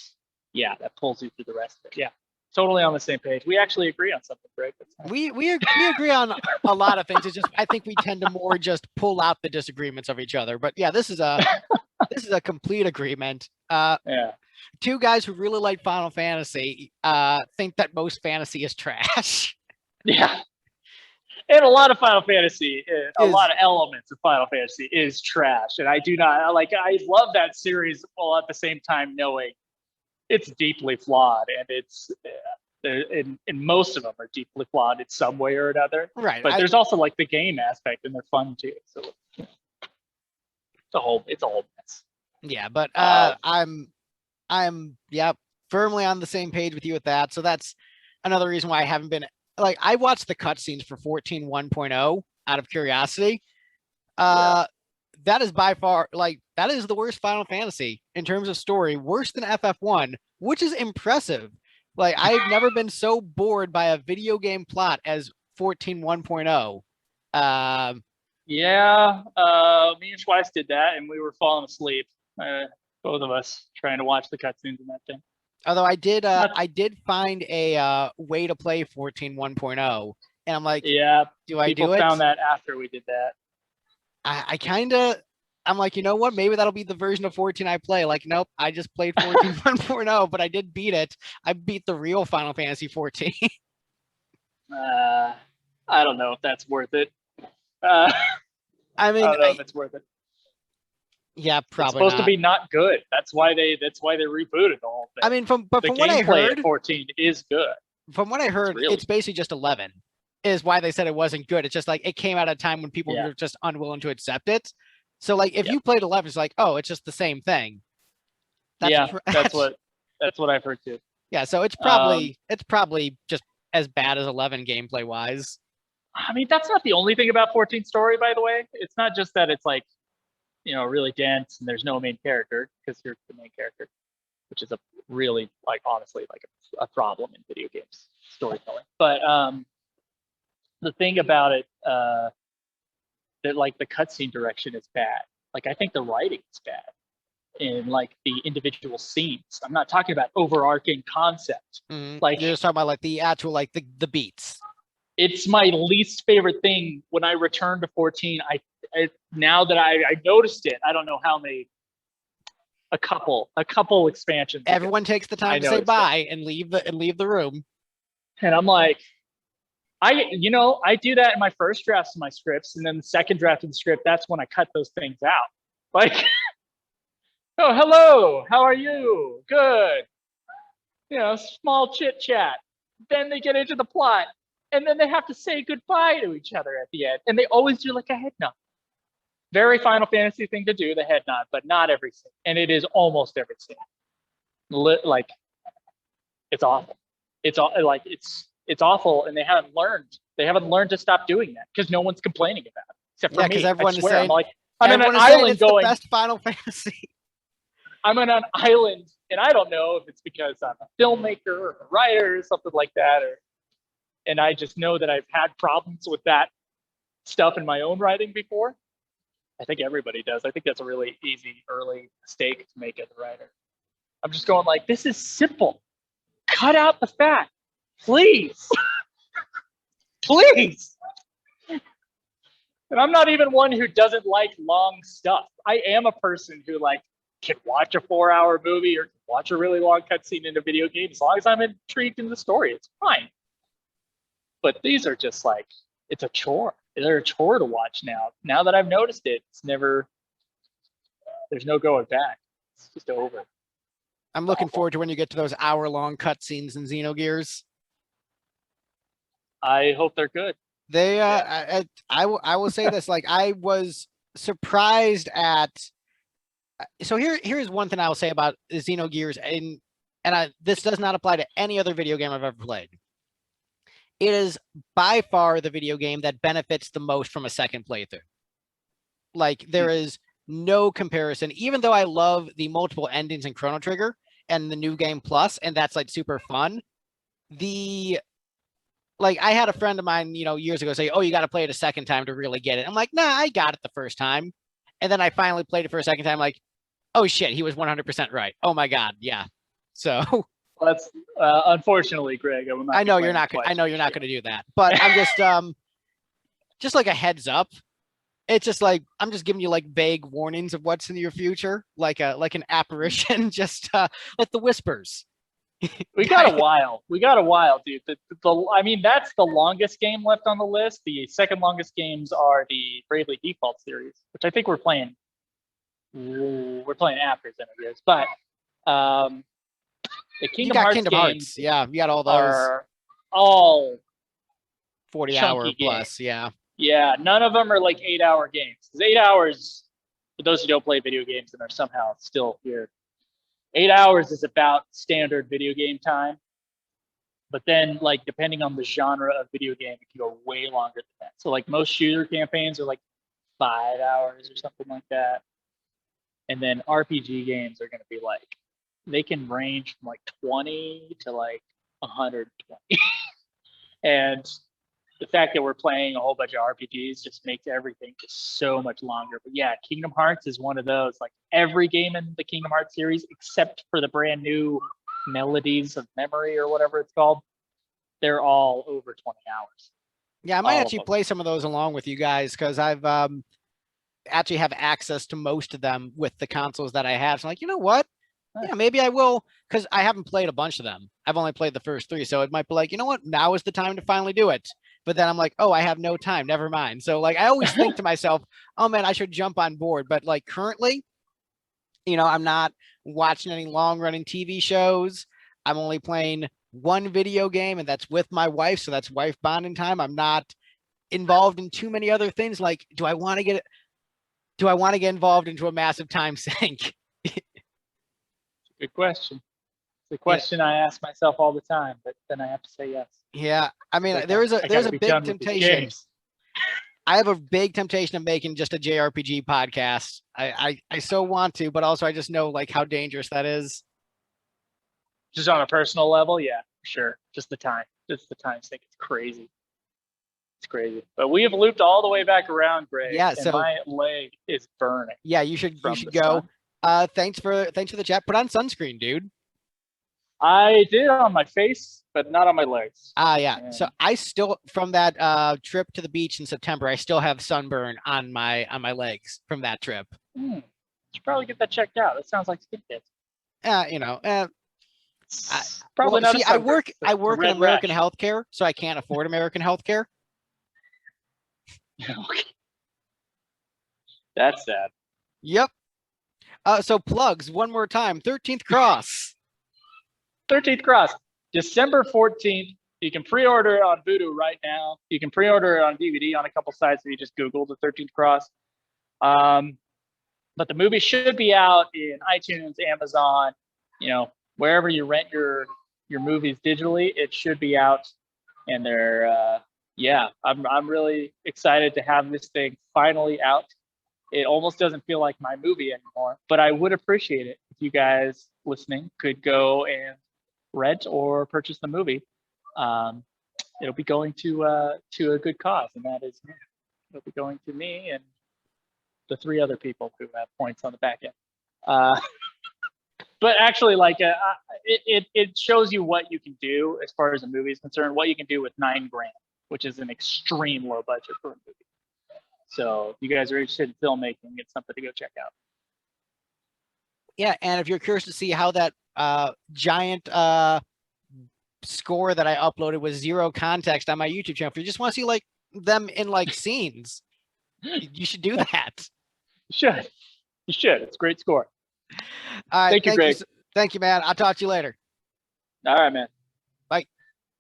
S2: pulls you through the rest of it. Yeah. Totally on the same page. We actually agree on something, Greg.
S1: We agree on a lot of things. It's just I think we tend to more just pull out the disagreements of each other. But yeah, this is a complete agreement. Two guys who really like Final Fantasy think that most fantasy is trash.
S2: Yeah. And a lot of Final Fantasy, a lot of elements of Final Fantasy is trash. And I do not like, I love that series while at the same time knowing it's deeply flawed, and it's and most of them are deeply flawed in some way or another.
S1: Right.
S2: But there's also like the game aspect, and they're fun too. So it's a whole mess.
S1: Yeah, but I'm firmly on the same page with you with that. So that's another reason why I haven't been like, I watched the cutscenes for 14 1.0 out of curiosity, That is by far that is the worst Final Fantasy in terms of story, worse than FF1, which is impressive. Like I've never been so bored by a video game plot as 14 1.0.
S2: Yeah, me and Schweiss did that, and we were falling asleep. Both of us trying to watch the cutscenes in that thing.
S1: Although I did find a way to play 14 1.0, and I'm like,
S2: yeah,
S1: do I do it?
S2: People found that after we did that.
S1: I'm like, you know what? Maybe that'll be the version of 14 I play. Like, nope, I just played 14 1.0, but I did beat it. I beat the real Final Fantasy 14.
S2: I don't know if that's worth it.
S1: I mean,
S2: I don't know if it's worth it.
S1: Yeah, probably
S2: it's supposed
S1: not.
S2: to be not good. That's why they rebooted the whole thing.
S1: I mean, from what I heard,
S2: 14 is good.
S1: From what I heard, it's basically just 11 is why they said it wasn't good. It's just like it came at a time when people were just unwilling to accept it. So like if you played 11, it's like, oh, it's just the same thing.
S2: That's what I've heard too.
S1: Yeah, so it's probably just as bad as 11 gameplay wise.
S2: I mean, that's not the only thing about 14 story, by the way. It's not just that it's like, really dense and there's no main character because you're the main character, which is a really honestly a problem in video games storytelling. But the thing about it that the cutscene direction is bad. I think the writing is bad in the individual scenes. I'm not talking about overarching concept.
S1: Mm-hmm. You're just talking about the actual the beats.
S2: It's my least favorite thing when I return to 14. Now that I noticed it, I don't know how many. A couple expansions.
S1: Everyone takes the time to say bye and leave the room.
S2: And I'm like, I do that in my first drafts of my scripts, and then the second draft of the script, that's when I cut those things out. Oh, hello, how are you? Good. Small chit chat. Then they get into the plot, and then they have to say goodbye to each other at the end, and they always do a head nod. Very Final Fantasy thing to do, the head nod, but not every scene, and it is almost every scene. It's awful. It's awful, and they haven't learned to stop doing that because no one's complaining about it except for me.
S1: Because everyone is saying,
S2: I'm on an island going.
S1: The best Final Fantasy.
S2: I'm on an island, and I don't know if it's because I'm a filmmaker or a writer or something like that, and I just know that I've had problems with that stuff in my own writing before. I think everybody does. I think that's a really easy early mistake to make as a writer. I'm just going this is simple. Cut out the fat, please. Please. And I'm not even one who doesn't like long stuff. I am a person who can watch a 4-hour movie or watch a really long cutscene in a video game as long as I'm intrigued in the story. It's fine. But these are just it's a chore. They're a chore to watch now. Now that I've noticed it, there's no going back. It's just over.
S1: I'm looking forward to when you get to those hour-long cutscenes in Xenogears.
S2: I hope they're good.
S1: They, I will say this, I was surprised at. So here's one thing I will say about Xenogears, and this does not apply to any other video game I've ever played. It is by far the video game that benefits the most from a second playthrough. There is no comparison, even though I love the multiple endings in Chrono Trigger and the New Game Plus, and that's super fun. I had a friend of mine, years ago say, oh, you got to play it a second time to really get it. I'm like, nah, I got it the first time. And then I finally played it for a second time, oh shit, he was 100% right. Oh my God. Yeah. So
S2: that's unfortunately, Greg.
S1: I know you're not going to do that, but I'm just a heads up. It's just I'm just giving you vague warnings of what's in your future, like an apparition, just like the whispers.
S2: We got a while, dude. I mean, that's the longest game left on the list. The second longest games are the Bravely Default series, which I think we're playing. We're playing after Xenogears, but the Kingdom Hearts games,
S1: yeah, you got all those.
S2: Are all
S1: 40-hour plus,
S2: games.
S1: yeah.
S2: Yeah, none of them are 8-hour games. 8 hours, for those who don't play video games and are somehow still here, 8 hours is about standard video game time. But then, depending on the genre of video game, it can go way longer than that. So, most shooter campaigns are 5 hours or something like that. And then RPG games are going to be like, they can range from like 20 to like 120. And the fact that we're playing a whole bunch of RPGs just makes everything just so much longer. But yeah, Kingdom Hearts is one of those. Like every game in the Kingdom Hearts series, except for the brand new Melodies of Memory or whatever it's called, they're all over 20 hours.
S1: Yeah, I might actually play some of those along with you guys because I've actually have access to most of them with the consoles that I have. So I'm like, you know what? Yeah, maybe I will, because I haven't played a bunch of them. I've only played the first 3, so it might be like, you know what? Now is the time to finally do it. But then I'm like, oh, I have no time. Never mind. So like, I always think to myself, oh man, I should jump on board. But like currently, I'm not watching any long running TV shows. I'm only playing one video game, and that's with my wife. So that's wife bonding time. I'm not involved in too many other things. Like, do I want to get involved into a massive time sink?
S2: Good question. It's a question I ask myself all the time, but then I have to say yes.
S1: Yeah, I mean, there's a big temptation. I have a big temptation of making just a JRPG podcast. I so want to, but also I just know like how dangerous that is.
S2: Just on a personal level, yeah, sure. Just the time sink. It's crazy. It's crazy. But we have looped all the way back around, Greg.
S1: Yeah,
S2: and my leg is burning.
S1: Yeah, you should go. Thanks for the chat. Put on sunscreen, dude.
S2: I did on my face, but not on my legs.
S1: Yeah. And so I still, from that trip to the beach in September, I still have sunburn on my legs from that trip.
S2: Should probably get that checked out. That sounds like skin cancer.
S1: Probably not. See, I work in American healthcare, so I can't afford American healthcare.
S2: That's sad.
S1: Yep. So plugs one more time. 13th Cross.
S2: 13th Cross, December 14th. You can pre-order it on Vudu right now. You can pre-order it on DVD on a couple sites if you just Google the 13th Cross. But the movie should be out in iTunes, Amazon, wherever you rent your movies digitally. It should be out, and I'm really excited to have this thing finally out. It almost doesn't feel like my movie anymore, but I would appreciate it if you guys listening could go and rent or purchase the movie. It'll be going to a good cause, and that is me. It'll be going to me and the 3 other people who have points on the back end. But actually, like it shows you what you can do as far as a movie is concerned. What you can do with $9,000, which is an extreme low budget for a movie. So if you guys are interested in filmmaking, it's something to go check out.
S1: Yeah, and if you're curious to see how that giant score that I uploaded with 0 context on my YouTube channel, if you just want to see like them in like scenes, you should do that. You should. It's a great score. All right. Thank you, Greg. Thank you, man. I'll talk to you later. All right, man. Bye.